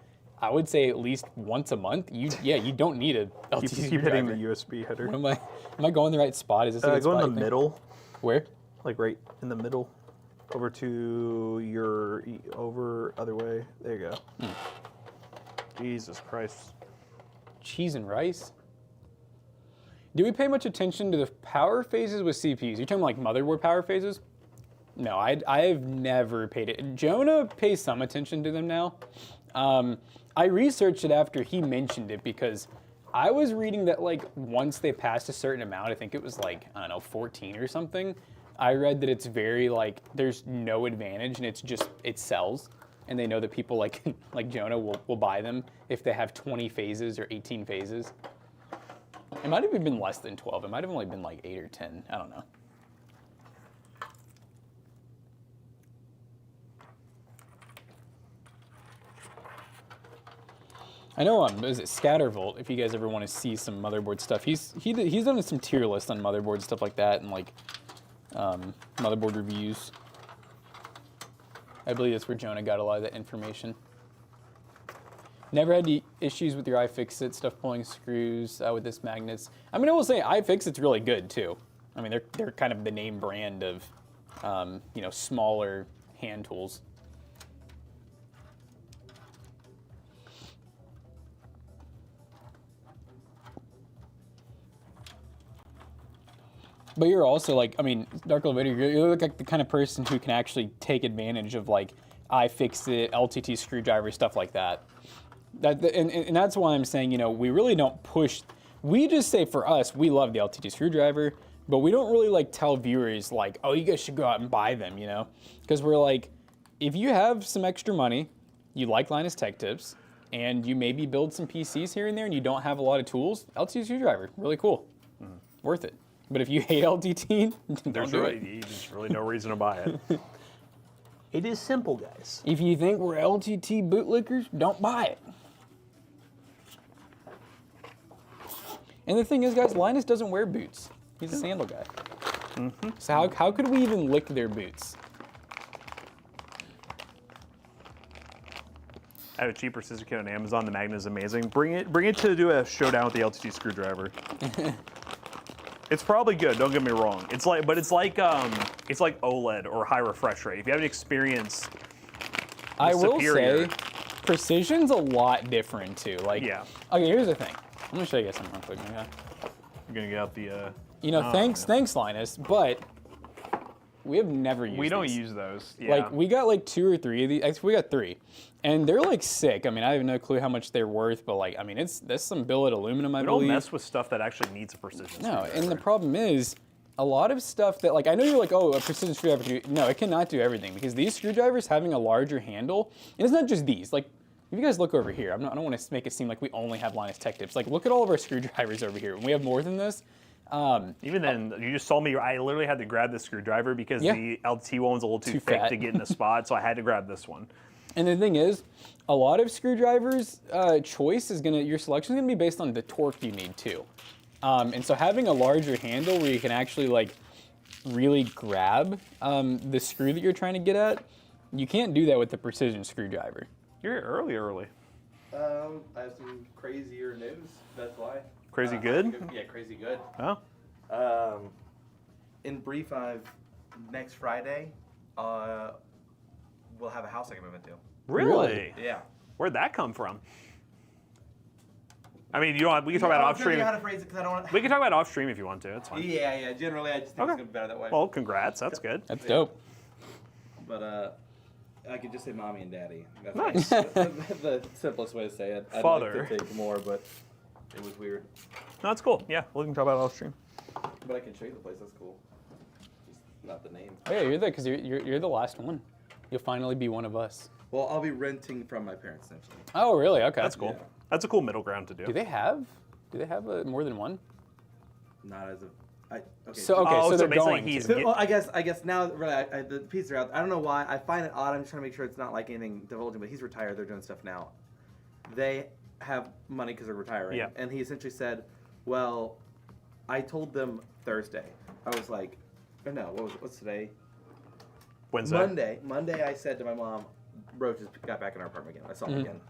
I would say at least once a month, you don't need a LTT Keep screwdriver. hitting the USB header. Am I going the right spot? Is this a good Go spot, in you the think? middle, Where? like right in the middle, over to your, over other way. There you go. Jesus Christ. Cheese and rice? Do we pay much attention to the power phases with CPUs? You're talking like motherboard power phases? No, I have never paid it. Jonah pays some attention to them now. I researched it after he mentioned it because I was reading that like once they passed a certain amount, I think it was like, I don't know, 14 or something, I read that it's very like, there's no advantage and it's just, it sells. And they know that people like Jonah will buy them if they have 20 phases or 18 phases. It might have even been less than 12. It might have only been like 8 or 10. I don't know. I know, is it Scattervolt, if you guys ever want to see some motherboard stuff. He's done some tier lists on motherboard stuff like that and like motherboard reviews. I believe that's where Jonah got a lot of that information. Never had any issues with your iFixit stuff pulling screws with this magnets. I mean, I will say iFixit's really good too. I mean, they're kind of the name brand of you know, smaller hand tools. But you're also like, I mean, Dark Elevator, you look like the kind of person who can actually take advantage of like iFixit, LTT screwdriver, stuff like that. And that's why I'm saying, you know, we really don't push. We just say for us, we love the LTT screwdriver, but we don't really like tell viewers like, oh, you guys should go out and buy them, you know? Because we're like, if you have some extra money, you like Linus Tech Tips, and you maybe build some PCs here and there and you don't have a lot of tools, LTT screwdriver, really cool. Worth it. But if you hate LTT, don't do it. There's really no reason to buy it. It is simple, guys. If you think we're LTT bootlickers, don't buy it. And the thing is, guys, Linus doesn't wear boots. He's a sandal guy. So how could we even lick their boots? I have a cheaper scissor kit on Amazon. The magnet is amazing. Bring it to do a showdown with the LTT screwdriver. It's probably good. Don't get me wrong. It's like OLED or high refresh rate. If you have an experience, I will superior. say, precision's a lot different too. Like, Yeah. Okay, here's the thing. I'm gonna show you guys something real quick, man. You're gonna get out the. You know, thanks, Linus, but we have never used. We don't these. use those. Yeah. Like, we got like 2 or 3 of these. Actually, we got 3. And they're like sick. I mean, I have no clue how much they're worth, but like, I mean, that's some billet aluminum, I believe. don't mess with stuff that actually needs a precision. No, and the screwdriver. problem is, a lot of stuff that, like, I know you're like, oh, a precision screwdriver. No, it cannot do everything because these screwdrivers having a larger handle, and it's not just these. Like, if you guys look over here, I don't want to make it seem like we only have Linus Tech Tips. Like, look at all of our screwdrivers over here. And we have more than this. Even then, you just saw me. I literally had to grab this screwdriver because Yeah. the LT one was a little too thick fat. to get in the spot, so I had to grab this one. And the thing is, a lot of screwdrivers choice is your selection is gonna be based on the torque you need too. And so having a larger handle where you can actually like really grab the screw that you're trying to get at, you can't do that with the precision screwdriver. You're early. I have some crazier news. That's why. Crazy good? Yeah, crazy good. Oh, In brief, next Friday, we'll have a house I can move into. really? Yeah. Where'd that come from? I mean, you don't. We can talk about off stream. How to phrase it because I don't want. We can talk about off stream if you want to. It's fine. Yeah. Generally, I just think Okay. it's gonna be better that way. Well, congrats. That's good. That's dope. But I could just say mommy and daddy. That's Nice. the simplest way to say it. I'd Father. like to take more, but it was weird. No, that's cool. Yeah, we can talk about it off stream. But I can show you the place. That's cool. Just not the name. Oh yeah, you're there because you're the last one. You'll finally be one of us. Well, I'll be renting from my parents essentially. Oh really? Okay. That's cool. Yeah. That's a cool middle ground to do. Do they have more than one? Not as of. Okay. So okay, Oh, so so they're basically going. he's- to. So, well, I guess now really the pieces are out. I don't know why. I find it odd. I'm just trying to make sure it's not like anything divulging. But he's retired. They're doing stuff now. They have money because they're retiring. Yeah. And he essentially said, "Well, I told them Thursday. I was like, or no, what's today? Wednesday. Monday. I said to my mom, Roach just got back in our apartment again. I saw him again,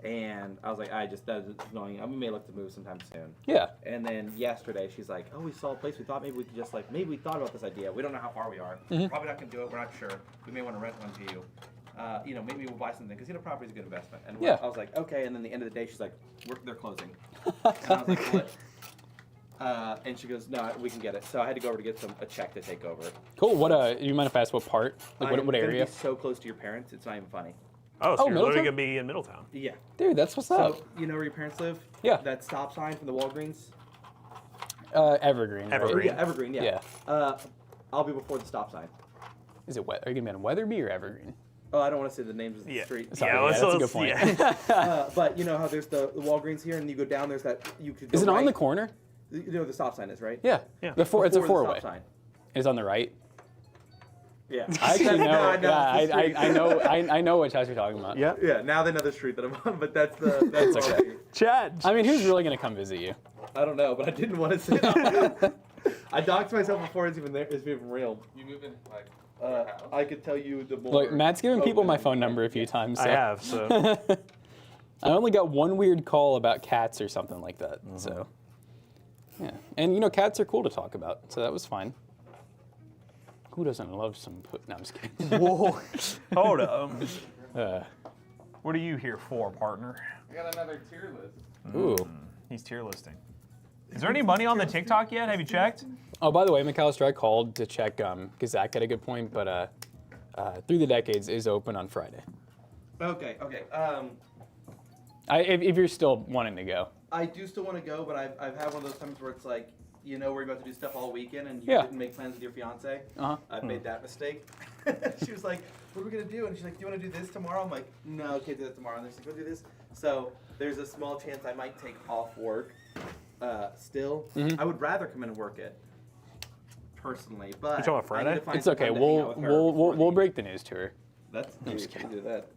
and I was like, that is annoying. We may look to move sometime soon. Yeah. And then yesterday, she's like, "Oh, we saw a place. We thought maybe we could just maybe we thought about this idea. We don't know how far we are. Probably not gonna do it. We're not sure. We may want to rent one to you. Maybe we'll buy something because property is a good investment." And Yeah. I was like, "Okay." And then the end of the day, she's like, "They're closing." And I was like, "What?" And she goes, "No, we can get it." So I had to go over to get a check to take over. Cool. What? You mind if I ask what part? Like what I'm gonna area? Be so close to your parents, it's not even funny. Oh, so Oh, you're literally Middletown? gonna be in Middletown. Yeah. Dude, that's what's up. So you know where your parents live? Yeah. That stop sign from the Walgreens. Evergreen. right? Evergreen. Yeah, Evergreen. Yeah. Yeah. I'll be before the stop sign. Is it Are you gonna be on Weatherby or Evergreen? Oh, I don't want to say the names of the Yeah. street. Sorry, yeah, yeah, let's, that's a good let's- point. yeah. But you know how there's the Walgreens here, and you go down. There's that you could. Go Is it on right. the corner? You know where the stop sign is, right? Yeah. Yeah. It's a Before the four-way. stop sign. It's on the right. Yeah. I actually know. No, it's the yeah, street. I know which house you're talking about. Yeah. Yeah. Now they know the street that I'm on, but that's the. That's okay. Chad. I mean, who's really gonna come visit you? I don't know, but I didn't want to say that. I doxed myself before it's even there. It's even real. You move in like I could tell you the more. Look, Matt's given people my open- phone number a few times. So. I have. So I only got one weird call about cats or something like that. So, yeah. And cats are cool to talk about, so that was fine. Who doesn't love some put? No, I'm just kidding. whoa. Hold up. Uh, What are you here for, partner? I got another tier list. ooh. He's tier listing. Is there any money on the TikTok yet? Have you checked? Oh, by the way, McAllister, I called to check because Zach had a good point, but Through the Decades is open on Friday. Okay. If you're still wanting to go. I do still want to go, but I've had one of those times where it's like, we're about to do stuff all weekend, and you Yeah. didn't make plans with your fiance. Uh-huh. I've made that mistake. She was like, "What are we gonna do?" And she's like, "Do you want to do this tomorrow?" I'm like, "No, I can't do that tomorrow." And they're like, "We'll do this." So there's a small chance I might take off work. Still, Mhm. I would rather come in and work it. Personally, but You talking about Friday? I need to find It's some okay. time to hang We'll out with her we'll before we'll the- break the news to her. That's I'm just we can kidding. do that.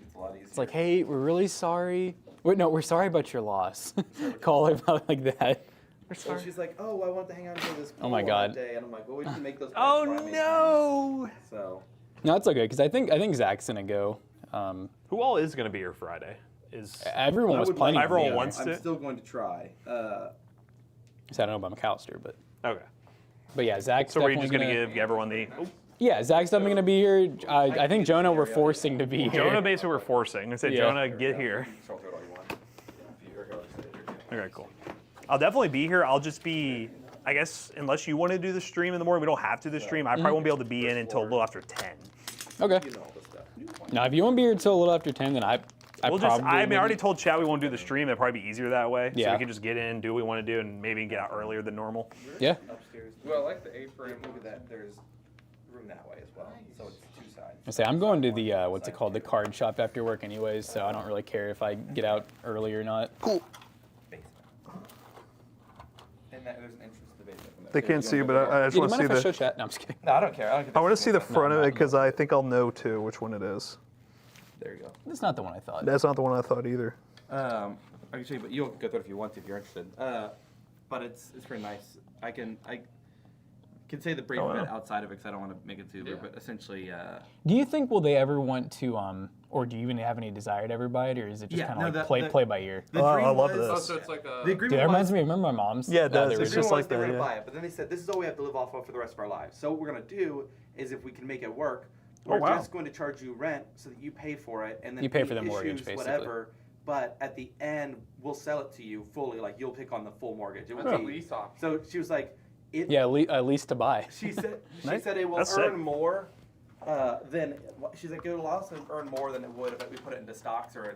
It's a lot easier. It's like, hey, we're really sorry. Wait, no, we're sorry about your loss. Call her about like that. And she's like, "Oh, I want to hang out until this Oh my pool God. one day," and I'm like, "Well, we can make those." Oh plans before I make no! plans." So No, it's okay because I think Zach's gonna go. Who all is gonna be here Friday? Is Everyone I was would planning. like- on Everyone being wants there. to? I'm still going to try. So I don't know about McAllister, okay? but yeah, Zach's So we're definitely just gonna give everyone the Yeah, Zach's definitely gonna be here. I think Jonah we're forcing to be here. Jonah. Basically, we're forcing. I said, Yeah. Jonah, get here. Control through it all you want. If you regardless of it, you're- Okay, cool. I'll definitely be here. I'll just be, I guess, unless you want to do the stream in the morning, we don't have to do the stream. I probably won't be able to be in until a little after 10. Okay. You know all this stuff. Now, if you want to be here until a little after 10, then I We'll probably. just, I wouldn't. already told Chad we won't do the stream. It'd probably be easier that way. So Yeah. we can just get in, do what we want to do, and maybe get out earlier than normal. Yeah. Upstairs. Well, I like the A-frame. Look at that. There's room that way as well. So it's two sides. I say I'm going to the what's it called, the card shop after work, anyways. So I don't really care if I get out early or not. Cool. Basement. And that there's an entrance to the basement. They can't see, but I just Do you want to mind see if I show the. chat? No, I'm just kidding. No, I don't care. I don't care. I want to see the front of no, it because I think I'll know too which one it is. There you go. That's not the one I thought. That's not the one I thought either. I can show you, but you'll go through it if you want to, if you're interested. But it's pretty nice. I can say the brief bit outside of it because I don't want to make it too weird. But essentially, Do you think will they ever want to, or do you even have any desire to ever buy it, or is it just kind of like play by ear? the Oh, dream I love was, this. Oh, so it's like a. The agreement Dude, that reminds was, me. Remember my mom's? Yeah, it does. they It's were the just agreement like was they were that, gonna yeah. buy it, but then they said this is all we have to live off of for the rest of our lives. So what we're gonna do is if we can make it work, we're wow. just going to charge you rent so that you pay for it, and then You pay any for the mortgage, issues, basically. whatever. But at the end, we'll sell it to you fully. Like you'll pick on the full mortgage. It What's will a be. lease option? So she was like, it. Yeah, at least to buy. She said Nice. it will That's earn sick. more than she's like it will also earn more than it would if we put it into stocks or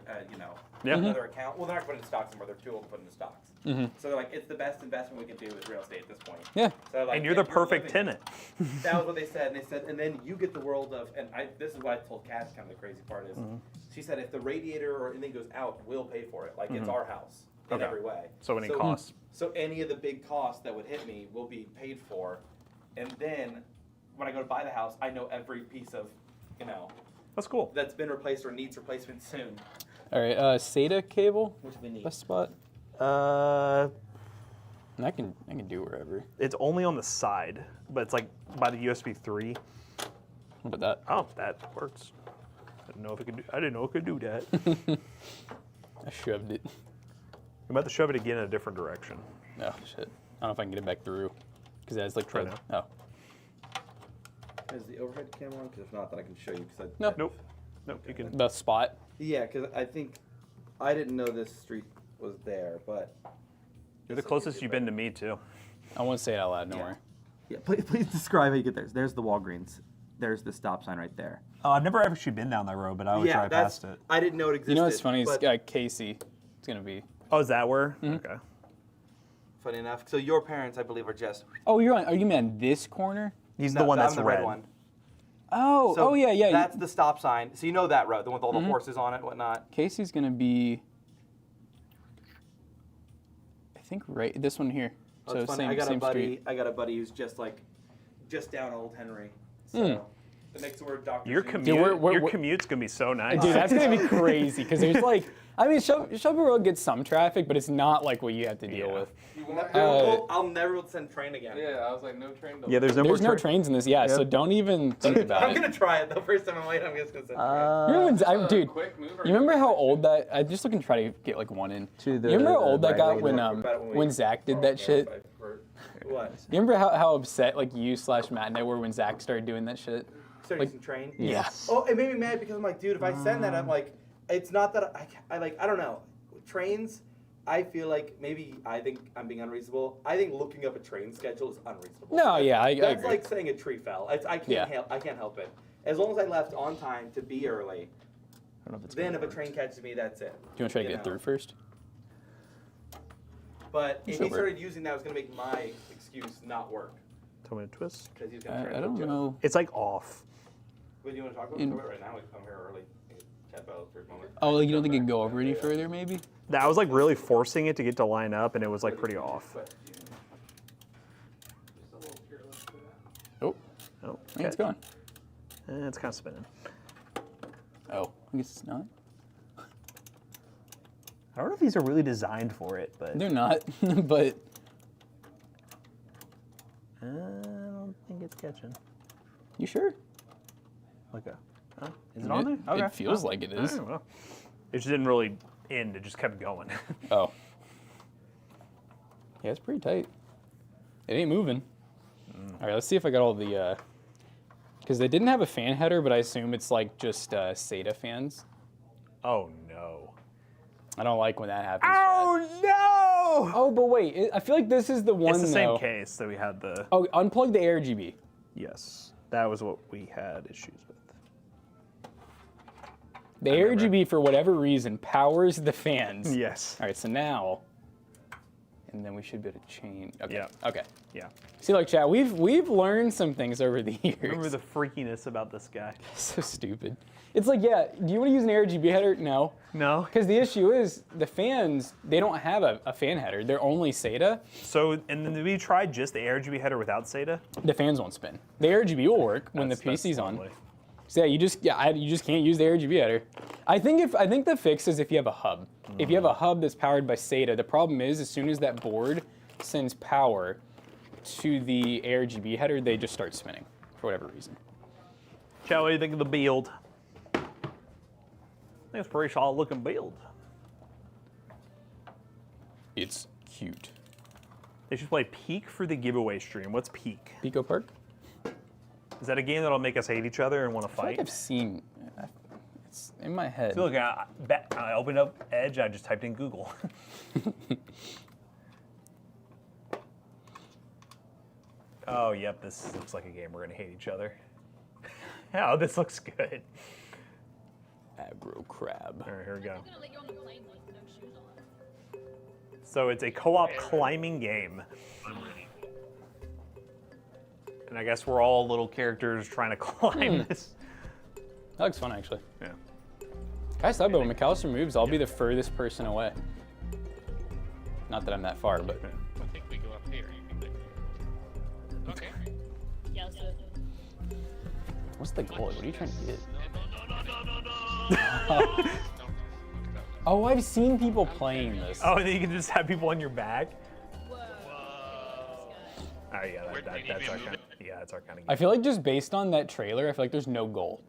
Yeah. another account. Well, they're not going to put it into stocks anymore. They're too old to put into stocks. So they're like it's the best investment we can do with real estate at this point. Yeah. So like, And you're the if perfect living- tenant. That was what they said, and they said, and then you get the world of, and this is what I told Cass. Kind of the crazy part is, she said if the radiator or anything goes out, we'll pay for it. Like it's our house in Okay. every way. So any costs. So any of the big costs that would hit me will be paid for, and then when I go to buy the house, I know every piece of, That's cool. that's been replaced or needs replacement soon. All right, SATA cable, Which we need. best spot. Uh, And I can do wherever. it's only on the side, but it's like by the USB 3. What about Oh, that works. I didn't know if it could. I didn't know it could do that. that? I shoved it. I'm about to shove it again in a different direction. Oh shit! I don't know if I can get it back through because it has like Try the. Oh Is the overhead camera on? Because if not, then I can show you. Cause no, Nope. Nope. You can. the spot. Yeah, because I think I didn't know this street was there, but You're the closest you've been to me too. I won't say it out loud. Don't Yeah. worry. yeah. Please describe how you get there. There's the Walgreens. There's the stop sign right there. Oh, I've never actually been down that road, but I would drive past it. I didn't know it existed. You know what's funny? It's but Casey. It's gonna be. Oh, is that where? Okay. funny enough. So your parents, I believe, are just. Oh, you're on. Are you on this corner? He's No, the one I'm that's the red. red one. Oh, So oh yeah. That's the stop sign. So you know that road, the one with all the horses on it, and whatnot. Casey's gonna be. I think right this one here. Oh, So it's funny. same I got a same buddy. street. I got a buddy who's just down Old Henry. So the next word, Dr. Your Zoom. commute, we're- your commute's gonna be so nice. Dude, that's gonna be crazy because there's like, I mean, Shelby Road gets some traffic, but it's not like what you have to deal Yeah. with. You won't I'll never be able to send train again. yeah, I was like, no train. Yeah, there's no There's more no trains in this, yeah. So Yep. don't even think about I'm it. gonna try it the first time I'm late. I'm just gonna send train. Remember when, dude, Quick mover. you remember how old that? I'm just looking to try to get like one in. To the- You remember how old the that got right when lane. when Zach did that shit? What? You remember how upset like you/Matt and I were when Zach started doing that shit? Started using train. Yes. Oh, it made me mad because I'm like, dude, if I send that, I'm like, it's not that I don't know. Trains, I feel like maybe I think I'm being unreasonable. I think looking up a train schedule is unreasonable. No, yeah, I That's agree. like saying a tree fell. I can't help it. As long as I left on time to be early, I don't know if it's then gonna if a work. train catches me, that's it. Do you want to try to You get know. through first? But if Sure. he started using that, it was gonna make my excuse not work Tell me to twist. because he's gonna try I to don't do it. know. It's like off. What do you want to talk about? In- Talk about it right now. I'm here early. Chat about it for a moment. Oh, you don't think it can go over any further, maybe? I was like really forcing it to get to line up, and it was like pretty off. But, Oh, Oh, I think it's going. It's kind of spinning. Oh, I guess it's not. I don't know if these are really designed for it, but They're not, but I don't think it's catching. you sure? Like a, is it on there? Okay. It feels like it is. All right, well. It just didn't really end. It just kept going. Oh. Yeah, it's pretty tight. It ain't moving. All right, let's see if I got all the, because they didn't have a fan header, but I assume it's like just SATA fans. Oh no. I don't like when that happens. Chad. Oh no! Oh, but wait, I feel like this is the one It's the same though. case that we had the. Oh, unplug the ARGB. Yes, that was what we had issues with. The I remember. ARGB, for whatever reason, powers the fans. Yes. All right, so now, and then we should be able to change. Okay. Yeah. Okay. Yeah. See, like chat, we've learned some things over the years. Remember the freakiness about this guy? So stupid. It's like, yeah, do you want to use an RGB header? No. No. Because the issue is the fans, they don't have a fan header. They're only SATA. So, and then we tried just the ARGB header without SATA. The fans won't spin. The RGB will work when the That's PC's on. lovely. So yeah, you just can't use the RGB header. I think the fix is if you have a hub. If you have a hub that's powered by SATA, the problem is as soon as that board sends power to the ARGB header, they just start spinning for whatever reason. Chat, what do you think of the build? I think it's a pretty solid looking build. It's cute. They should play Peak for the giveaway stream. What's Peak? Pico Park? Is that a game that'll make us hate each other and want to I feel like fight? I've seen. It's in my head. So look, I opened up Edge. I just typed in Google. Oh, yep. This looks like a game we're gonna hate each other. Oh, this looks good. Aggro crab. All right, here we go. I'm gonna let you on the plane with no shoes on. So it's a co-op climbing game. And I guess we're all little characters trying to climb this. That looks fun, actually. Yeah. Guys, thought about when McAllister moves, I'll be the furthest person away. Not that I'm that far, but. I think we go up here. You can okay. Yeah, let's do it. What's the goal? What are you trying to get? No. Oh, I've seen people playing this. Oh, and then you can just have people on your back. Whoa. Oh yeah, Where do we need that's to our move kind. it? Yeah, that's our kind of game. I feel like just based on that trailer, I feel like there's no goal.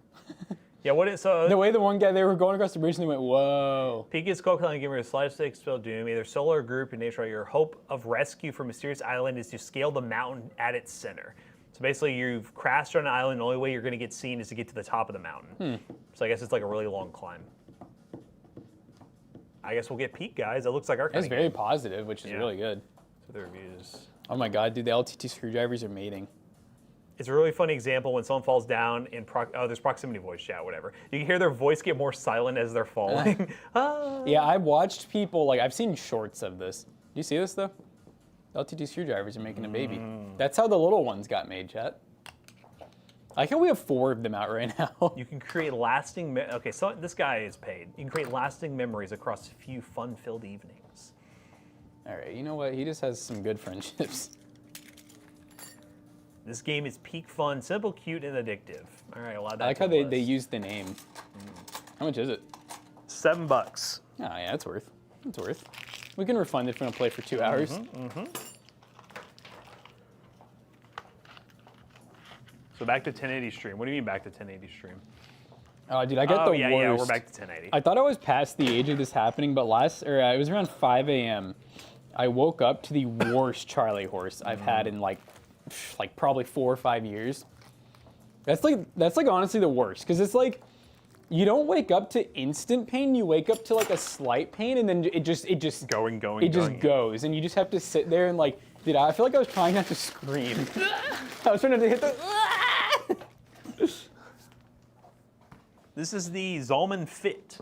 Yeah, what is so? The way the one guy, they were going across the bridge and they went, whoa. Peak is co-climbing game where a slide stick spell doom, either solo or group in nature. Your hope of rescue from mysterious island is to scale the mountain at its center. So basically, you've crashed on an island. The only way you're going to get seen is to get to the top of the mountain. So I guess it's like a really long climb. I guess we'll get Peak, guys. It looks like our kind It's of very game. positive, which is Yeah. really good. So the reviews. Oh my god, dude, the LTT screwdrivers are mating. It's a really funny example when someone falls down in there's proximity voice chat, whatever. You can hear their voice get more silent as they're falling. Ah. Yeah, I've watched people, like, I've seen shorts of this. Do you see this, though? LTT screwdrivers are making a baby. That's how the little ones got made, chat. I like how we have 4 of them out right now. You can create lasting. Okay, so this guy is paid. You can create lasting memories across a few fun-filled evenings. All right, you know what? He just has some good friendships. This game is peak fun, simple, cute, and addictive. All right, I'll add that. I like to how the they list. used the name. How much is it? $7. Oh, yeah, that's worth. That's worth. We can refund it if we don't play for 2 hours. So back to 1080 stream. What do you mean back to 1080 stream? Oh, dude, I got the yeah, worst. yeah, we're back to 1080. I thought I was past the age of this happening, but it was around 5 a.m. I woke up to the worst Charlie horse I've had in like probably 4 or 5 years. That's like honestly the worst, because it's like you don't wake up to instant pain. You wake up to like a slight pain, and then it just Going. it just goes, and you just have to sit there and like, dude, I feel like I was trying not to scream. I was trying to hit the. This is the Zalman Fit.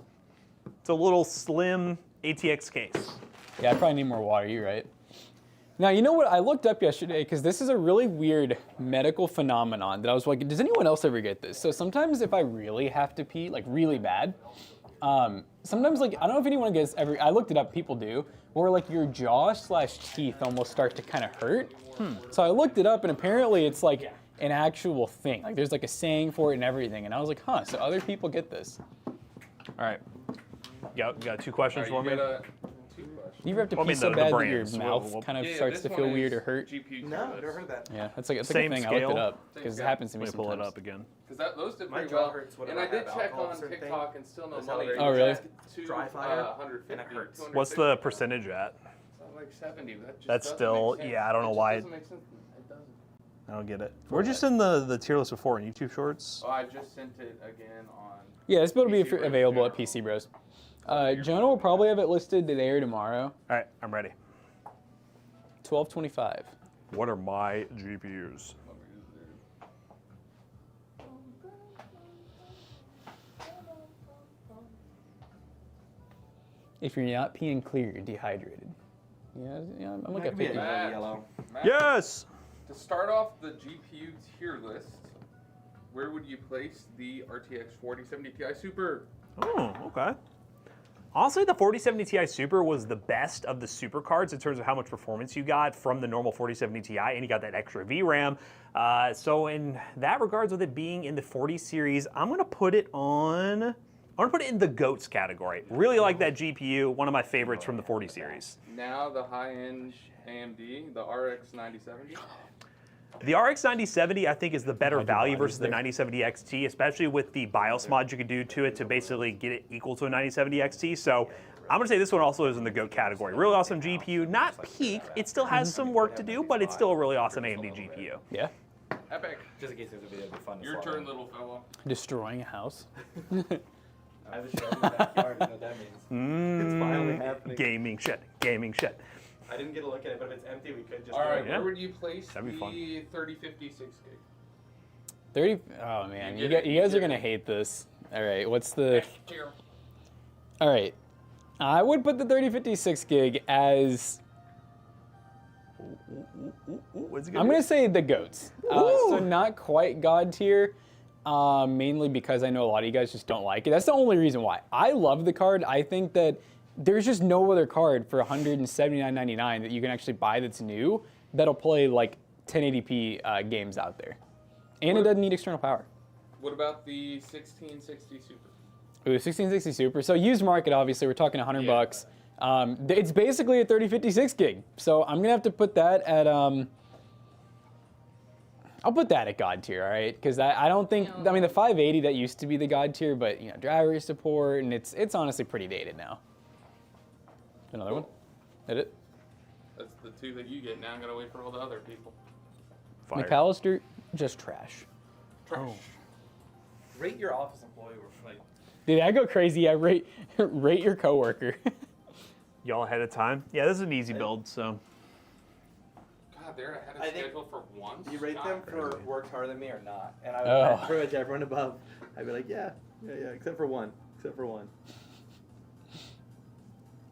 It's a little slim ATX case. Yeah, I probably need more water. You're right. Now, you know what? I looked up yesterday because this is a really weird medical phenomenon that I was like, does anyone else ever get this? So sometimes if I really have to pee, like really bad, sometimes like, I don't know if anyone gets I looked it up, people do, where like your jaw/teeth almost start to kind of hurt. So I looked it up and apparently it's like an actual thing. Like there's like a saying for it and everything. And I was like, huh, so other people get this. All right. You got 2 questions All for right, me? you got 2 questions. Do you ever have to Well, I pee mean, so the bad that brands. your mouth We'll- kind of Yeah, starts this to feel one weird is or hurt? GPU No, Turbo. I never heard that. Yeah, that's like a Same thing. I looked scale? it up because it Yeah. happens to me Let me pull it sometimes. up again. Because those did My pretty jaw well. hurts And whenever I I did have check alcohol on or something. TikTok and still no That's how money. they- Oh, really? Dry fire, 150, and it hurts. What's the percentage at? Like 70. That just That's doesn't still- make sense. yeah, I don't know It just why doesn't make sense. It doesn't. I don't get it. We're just in the tier list before in YouTube Shorts. Oh, I just sent it again on. Yeah, this build will be PCBros available at general. PCBros. Jonah will probably have it listed today or tomorrow. All right, I'm ready. 1225. What are my GPUs? If you're not peeing clear, you're dehydrated. Yeah, I'm like That a could be 50. a yellow. Matt, Yes. to start off the GPU tier list, where would you place the RTX 4070 Ti Super? Oh, okay. Honestly, the 4070 Ti Super was the best of the super cards in terms of how much performance you got from the normal 4070 Ti, and you got that extra VRAM. So in that regards, with it being in the 40 series, I'm gonna put it on. I'm gonna put it in the GOATs category. Really like that GPU. One of my favorites from the 40 series. Now the high-end AMD, the RX 9070. The RX 9070, I think, is the better value versus the there. 9070 XT, especially with the BIOS mods you could do to it to basically get it equal to a 9070 XT. So I'm going to say this one also is in the GOAT category. Really awesome GPU. Not peak. It still has some work to do, but it's still a really awesome AMD GPU. Yeah. Epic. Just in case there's a video, it'd be fun to Your swallow. turn, little fellow. Destroying a house. I have a show in the backyard, you know what that means. It's finally happening. Gaming shit. Gaming shit. I didn't get a look at it, but if it's empty, we could just All right, Yeah. where would you place That'd be the fun. 3056 gig? 30. Oh man, You you get guys, it, you guys you are get gonna it. hate this. All right, what's the? Tier. All right, I would put the 3056 gig as. What's it I'm gonna say the goats. So not quite god tier, mainly because I know a lot of you guys just don't like it. That's the only reason why. I love the card. I think that there's just no other card for $179.99 that you can actually buy that's new that'll play like 1080p games out there, and it doesn't need external power. What about the 1660 Super? Ooh, 1660 Super. So used market, obviously, we're talking 100 Yeah. bucks. It's basically a 3056 gig. So I'm gonna have to put that at I'll put that at god tier, all right? Because I don't think I mean the 580 that used to be the god tier, but you know driver support and it's honestly pretty dated now. Another one? Hit it. That's the two that you get. Now I'm gonna wait for all the other people. Fire. McAllister, just trash. Trash. Rate your office employee. Like, Did I go crazy? I rate your coworker. Y'all ahead of time? Yeah, this is an easy build, so. God, they're ahead of I think schedule for once. do you rate God. them for worked harder than me or not? And I would Oh. pretty much everyone above. I'd be like, yeah, except for one.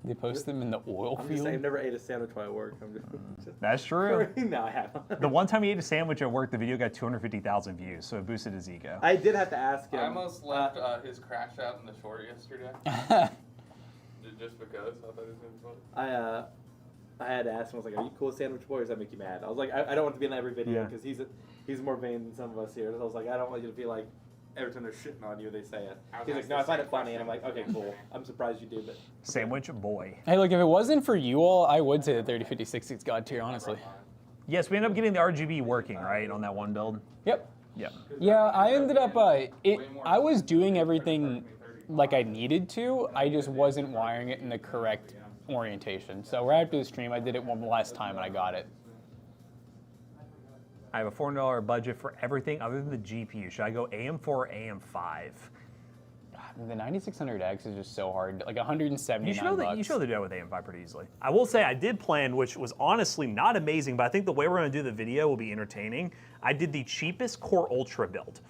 They post them in the oil I'm just field. saying, I've never ate a sandwich while I work. I'm just That's true. no, I haven't. The one time he ate a sandwich at work, the video got 250,000 views, so it boosted his ego. I did have to ask him. I almost left his crash out in the short yesterday. Just because I thought it was gonna be funny. I had to ask him. I was like, "Are you cool with Sandwich Boy, or does that make you mad?" I was like, "I don't want to be in every video Yeah. because he's more vain than some of us here." So I was like, "I don't want you to be like every time they're shitting on you, they say it." I was He's like, asked "No, the I find same it funny," and I'm like, question. "Okay, cool. I'm surprised you do, but." Sandwich boy. Hey, look, if it wasn't for you all, I would say the 3056 is god tier, honestly. Yes, we ended up getting the RGB working, right, on that one build? Yep. Yep. Yeah, I ended up. I was doing everything like I needed to. I just wasn't wiring it in the correct orientation. So right after the stream, I did it one last time and I got it. I have a $400 budget for everything other than the GPU. Should I go AM4 or AM5? The 9600X is just so hard. Like 179 You should know bucks. that. You should do that with AM5 pretty easily. I will say I did plan, which was honestly not amazing, but I think the way we're going to do the video will be entertaining. I did the cheapest Core Ultra build.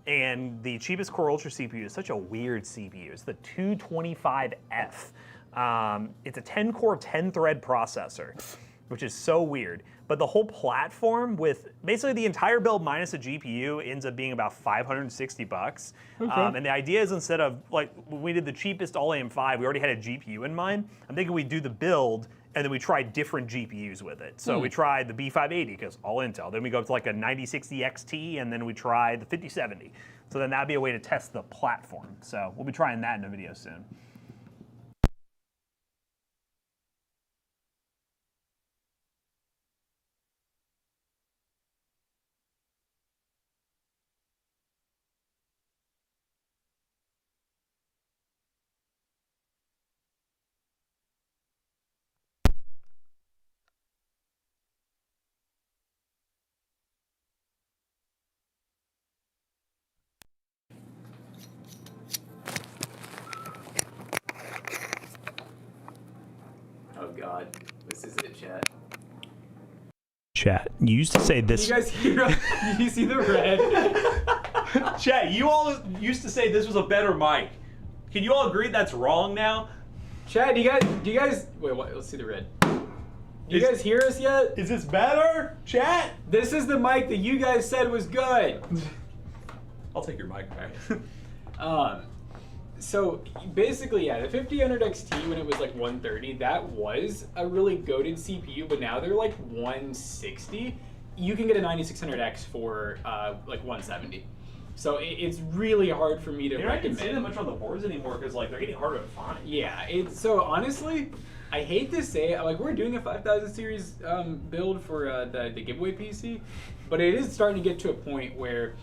And the cheapest Core Ultra CPU is such a weird CPU. It's the 225F. It's a 10-core, 10-thread processor, which is so weird. But the whole platform with basically the entire build minus a GPU ends up being about 560 bucks. And the idea is instead of, like, when we did the cheapest all AM5, we already had a GPU in mind. I'm thinking we do the build and then we try different GPUs with it. So we tried the B580 because all Intel. Then we go up to like a 9060 XT and then we try the 5070. So then that'd be a way to test the platform. So we'll be trying that in a video soon. Oh God, this is it, chat. Chat, you used to say this. You guys hear? You see the red? Chat, you all used to say this was a better mic. Can you all agree that's wrong now? Chat, do you guys? Wait, what? Let's see the red. You guys hear us yet? Is this better, chat? This is the mic that you guys said was good. I'll take your mic back. So basically, yeah, the 5000 XT when it was like 130, that was a really goated CPU, but now they're like 160. You can get a 9600X for like 170. So it's really hard for me to You're not recommend. seeing that much on the boards anymore because like they're getting harder to find. Yeah, it's so honestly, I hate to say it, like we're doing a 5000 series build for the giveaway PC, but it is starting to get to a point where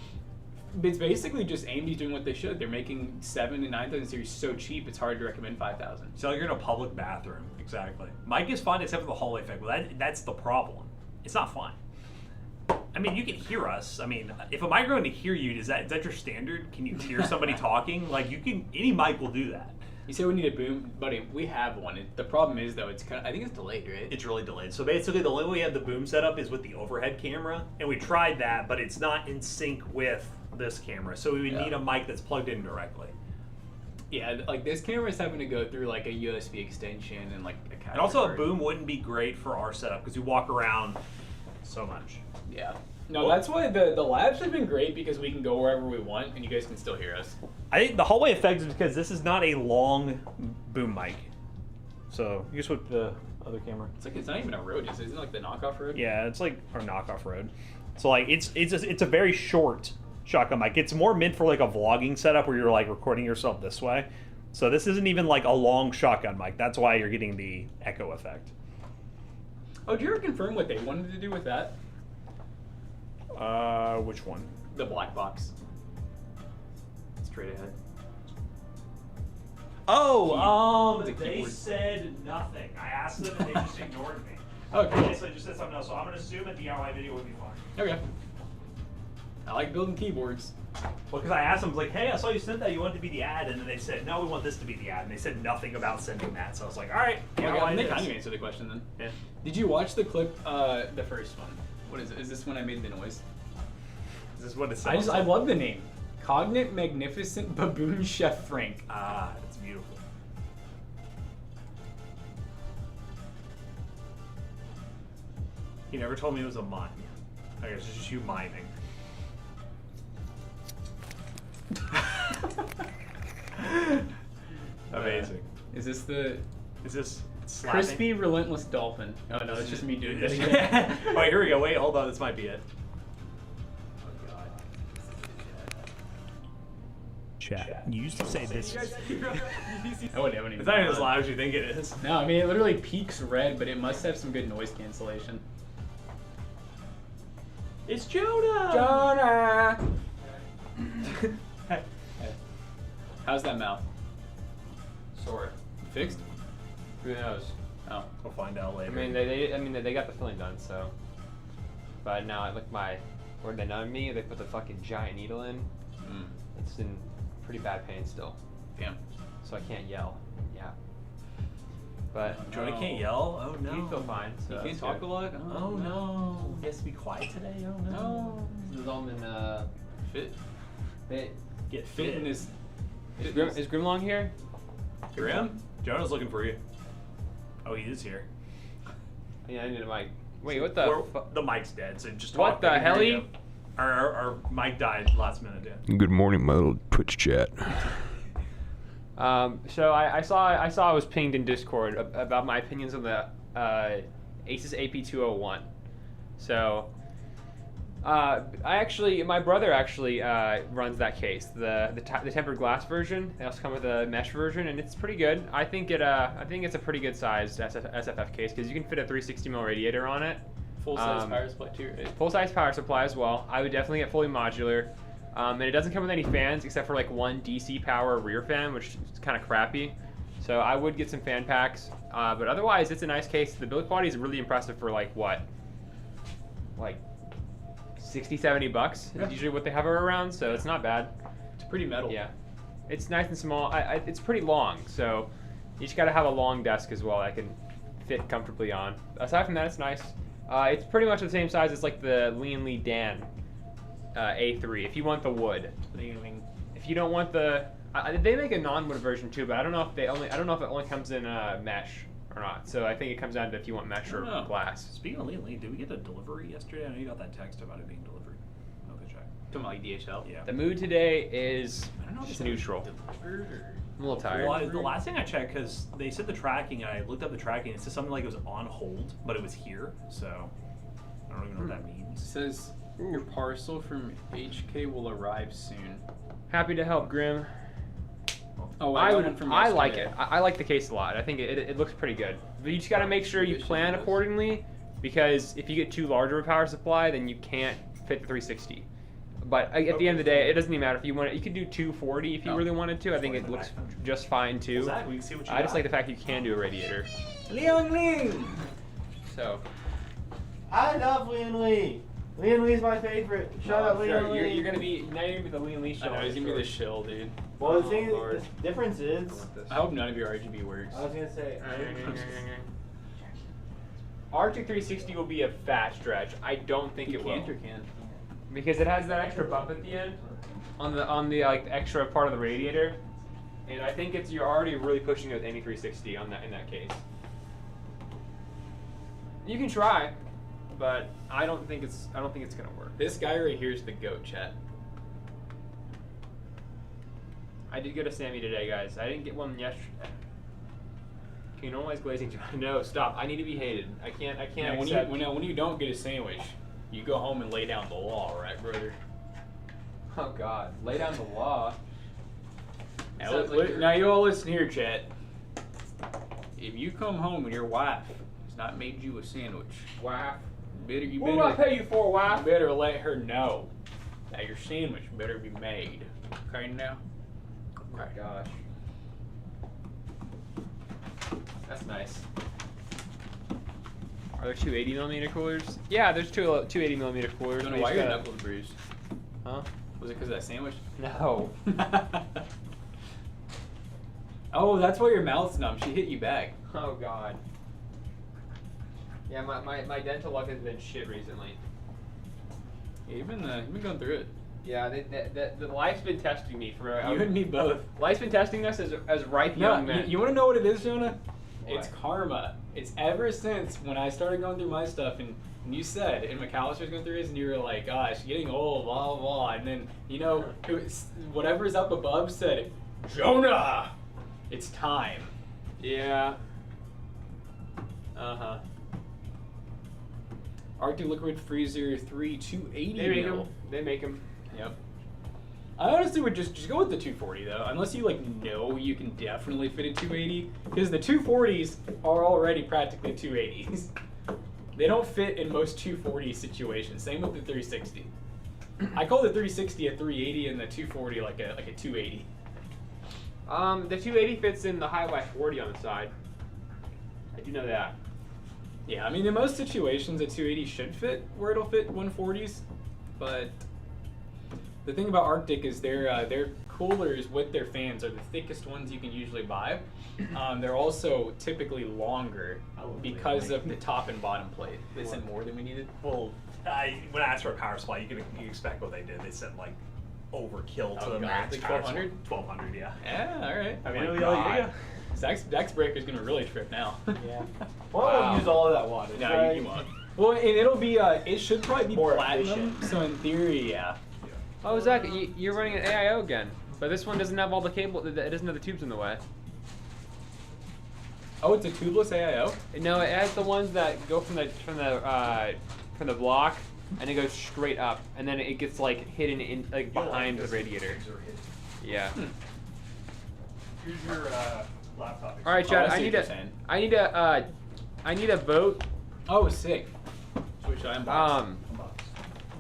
it's basically just AMD's doing what they should. They're making 7 and 9000 series so cheap, it's hard to recommend 5000. So you're in a public bathroom, exactly. Mic is fun except for the hallway effect. Well, that's the problem. It's not fun. I mean, you can hear us. I mean, if a mic going to hear you, is that your standard? Can you hear somebody talking? Like, you can. Any mic will do that. You say we need a boom, buddy. We have one. The problem is though, it's kind of, I think it's delayed, right? It's really delayed. So basically, the only way we have the boom set up is with the overhead camera, and we tried that, but it's not in sync with this camera. So we would need a mic that's plugged in directly. Yeah, like this camera is having to go through like a USB extension and like a capture And also, a card. boom wouldn't be great for our setup because we walk around so much. Yeah. No, that's why the labs have been great because we can go wherever we want and you guys can still hear us. I think the hallway effect is because this is not a long boom mic. So you just with the other camera. It's like it's not even a Rode, isn't it like the knockoff Rode? Yeah, it's like our knockoff Rode. So like it's a very short shotgun mic. It's more meant for like a vlogging setup where you're like recording yourself this way. So this isn't even like a long shotgun mic. That's why you're getting the echo effect. Oh, did you ever confirm what they wanted to do with that? Which one? The black box. Straight ahead. Oh, The they keyboard. said nothing. I asked them and they just ignored me. Oh, cool. They just said something else. So I'm gonna assume a DIY video would be fine. Okay. I like building keyboards. Well, because I asked them, I was like, hey, I saw you sent that. You want it to be the ad, and then they said, no, we want this to be the ad, and they said nothing about sending that. So I was like, all right, Okay, DIY they this. kind of answered the question then. Yeah. Did you watch the clip, the first one? What is it? Is this when I made the noise? Is this what it says? I love the name. Cognate Magnificent Baboon Chef Frank. Ah, it's beautiful. He never told me it was a mime. I guess it's just you miming. Amazing. Is this the Is this slapping? crispy relentless dolphin? Oh no, it's just me doing this. Oh, wait, here we go. Wait, hold on. This might be it. Oh god. Chat. You used to say this. I wouldn't have any. It's not even as loud as you think it is. No, I mean it literally peaks red, but it must have some good noise cancellation. It's Jonah! Jonah! Hey. How's that mouth? Sore. Fixed? Who knows? Oh. We'll find out I later. mean, they got the filling done, so. But now, where they numbed me, they put the fucking giant needle in. Mm. It's in pretty bad pain still, Damn. so I can't yell. Yeah. But Jonah can't yell? Oh no. you feel fine. So You that's can't talk good. a lot? Oh no. He has to be quiet today? Oh no. No. This is all in Fit. They, Get Fit in this. is Grimlong here? Grim? Jonah's looking for you. Oh, he is here. Yeah, I need a mic. Wait, what the? The mic's dead, so just What talk. the They can hear helly? you. Our mic died last minute, yeah. Good morning, my little Twitch chat. So I saw I was pinged in Discord about my opinions on the Asus AP201. So my brother actually runs that case, the tempered glass version. They also come with a mesh version, and it's pretty good. I think it's a pretty good sized SFF case because you can fit a 360mm radiator on it. Full size power supply too, right? Full size power supply as well. I would definitely get fully modular. And it doesn't come with any fans except for like one DC power rear fan, which is kind of crappy. So I would get some fan packs. But otherwise, it's a nice case. The build quality is really impressive for like what? Like 60, 70 bucks is usually what they hover around, so it's not bad. It's pretty metal. Yeah. It's nice and small. It's pretty long, so you just gotta have a long desk as well that can fit comfortably on. Aside from that, it's nice. It's pretty much the same size as like the Lian Li Dan A3 if you want the wood. If you don't want the, they make a non-wood version too, but I don't know if it only comes in mesh. or not. So I think it comes down to if you want mesh or Oh. glass. Speaking of Lee, did we get a delivery yesterday? I know you got that text about it being delivered. Okay, check. Talking about like DHL. Yeah. The mood today is I don't know if just it's neutral. delivered or... I'm a little tired. Well, the last thing I checked, because they said the tracking, and I looked up the tracking, it said something like it was on hold, but it was here, so I don't even know what that It means. says your parcel from HK will arrive soon. Happy to help, Grim. Oh, I got one would. from I like yesterday. it. I like the case a lot. I think it looks pretty good. But you just got to make sure you plan accordingly, because if you get too large of a power supply, then you can't fit the 360. But at the end of the day, it doesn't even matter if you want it. You could do 240 if you really wanted to. I think it looks just fine too. Zach, we can see what you I just got. like the fact you can do a radiator. Leon Lee! So I love Leon Lee. Leon Lee's my favorite. Shout out Leon Lee. you're gonna be now. You're gonna be the Lean Lee I show. know, he's gonna be the shill, dude. Well, the thing, Lord. the difference is, I hope none of your RGB works. I was gonna say, Arctic 360 will be a fat stretch. I don't think it will. Can't or can't? Because it has that extra bump at the end on the like extra part of the radiator, and I think you're already really pushing it with any 360 on that in that case. You can try, but I don't think it's gonna work. This guy right here is the goat, chat. I did get a Sammy today, guys. I didn't get one yesterday. Can you normalize glazing? No, stop. I need to be hated. I can't Now, accept. when you don't get a sandwich, you go home and lay down the law, right, brother? Oh God, lay down the law. Now, Sounds like you're- now you all listen here, chat. If you come home and your wife has not made you a sandwich, Wow. you What do I pay you for, you wife? better let her know that your sandwich better be made. Okay, now? Oh my gosh. That's nice. Are there two 80mm coolers? Yeah, there's two 80mm coolers. I don't We know why just your gotta- knuckles bruised. Huh? Was it because of that sandwich? No. Oh, that's why your mouth's numb. She hit you back. Oh God. Yeah, my dental luck has been shit recently. Yeah, you've been going through it. Yeah, the life's been testing me for. You and me both. Life's been testing us as ripe young No, men. you want to know what it is, Jonah? What? It's karma. It's ever since when I started going through my stuff, and you said, and McAllister's going through his, and you were like, gosh, getting old, blah, blah, blah. And then, you know, it was, whatever's up above said, Jonah, it's time. Yeah. Uh-huh. Arctic Liquid Freezer 3 280 They make mil. them. They make them. Yep. I honestly would just go with the 240 though, unless you like know you can definitely fit a 280, because the 240s are already practically 280s. They don't fit in most 240 situations. Same with the 360. I call the 360 a 380 and the 240 like a 280. The 280 fits in the high-Y 40 on the side. I do know that. Yeah, I mean in most situations a 280 should fit where it'll fit 140s, but the thing about Arctic is their coolers with their fans are the thickest ones you can usually buy. They're also typically longer because of the top and bottom plate. They sent more than we needed. Well, when I asked for a power supply, you expect what they did. They sent like overkill to Oh, the God, max. like power 1200? supply. 1200, yeah. Yeah, all right. I mean, Oh my yeah. God. Zach's breaker's gonna really trip now. Yeah. Well, we'll use all of that water. No, right? you won't. Well, and it'll be it should probably be More platinum. efficient. So in theory, yeah. Oh, Zach, you're running an AIO again, but this one doesn't have all the cable. It doesn't have the tubes in the way. Oh, it's a tubeless AIO. No, it has the ones that go from the block, and it goes straight up, and then it gets like hidden in like behind the radiator. Yeah. Here's your laptop. All right, Oh, Chad. I I see need what a, you're saying. I need a vote. Oh, sick. Switch to unbox.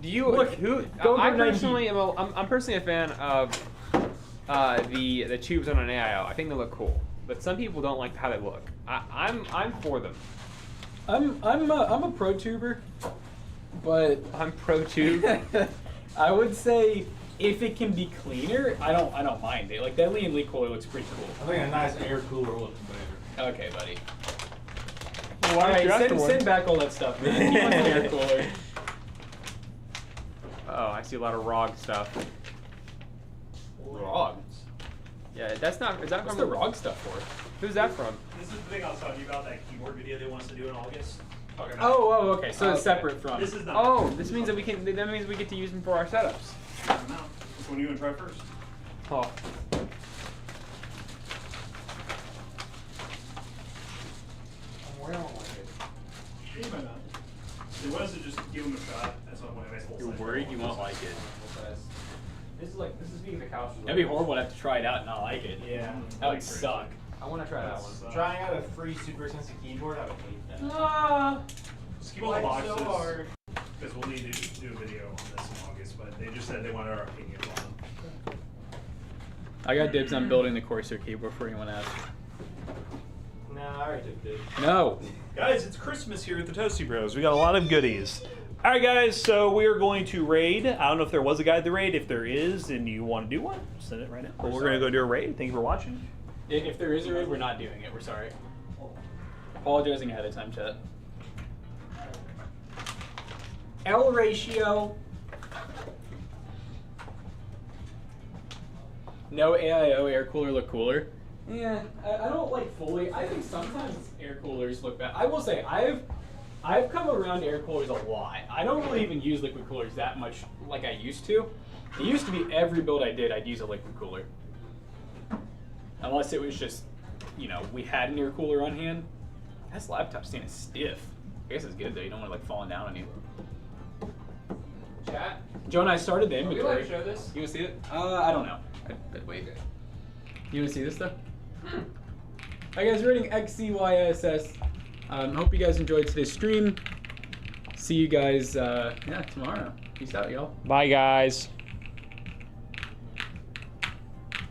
Do you Look, who? go I for 90. personally I'm personally a fan of the tubes on an AIO. I think they look cool, but some people don't like how they look. I'm for them. I'm a pro tuber, but I'm pro tube. I would say if it can be cleaner, I don't mind it. Like that Lee and Lee cooler looks pretty I cool. think a nice air cooler looks better. Okay, buddy. Why All don't you right, ask for one? send back all that stuff, man. He wants an air cooler. Oh, I see a lot of ROG stuff. ROG. Yeah, that's not. Is that What's from the ROG stuff for? Who's that from? This is thing I was talking about, that keyboard video they want us to do in August. Talking about Oh, okay. So it's separate from. This is not. Oh, this means that we can. That means we get to use them for our setups. Try them out. Which one are you gonna try first? Oh. You might not. It was to just give them a shot. That's not what I told. You're worried you won't like it. This is being the couch. That'd be horrible to have to try it out and not like it. Yeah. That would suck. I want to try that one. Trying out a free super sensitive keyboard, I would hate that. Just keep all the Like, so boxes. hard. Because we'll need to do a video on this in August, but they just said they wanted our opinions on them. I got dibs on building the Corsair keyboard before anyone asks. Nah, I already took this. No. Guys, it's Christmas here at the Toasty Bros. We got a lot of goodies. All right, guys, so we are going to raid. I don't know if there was a guide to raid. If there is and you want to do one, send it right now. But we're going to go do a raid. Thank you for watching. If there is a raid, we're not doing it. We're sorry. Apologizing ahead of time, chat. L ratio. No AIO air cooler look cooler. Yeah, I don't like fully. I think sometimes air coolers look bad. I will say I've come around to air coolers a lot. I don't really even use liquid coolers that much like I used to. It used to be every build I did, I'd use a liquid cooler. Unless it was just, you know, we had an air cooler on hand. This laptop stand is stiff. I guess it's good though. You don't want it like falling down on you. Chat. Joe and I started the inventory. Would you like to show this? You want to see it? I don't know. I'd wait. You want to see this stuff? Hi guys, we're rating XCYSS. Hope you guys enjoyed today's stream. See you guys, tomorrow. Peace out, y'all. Bye, guys.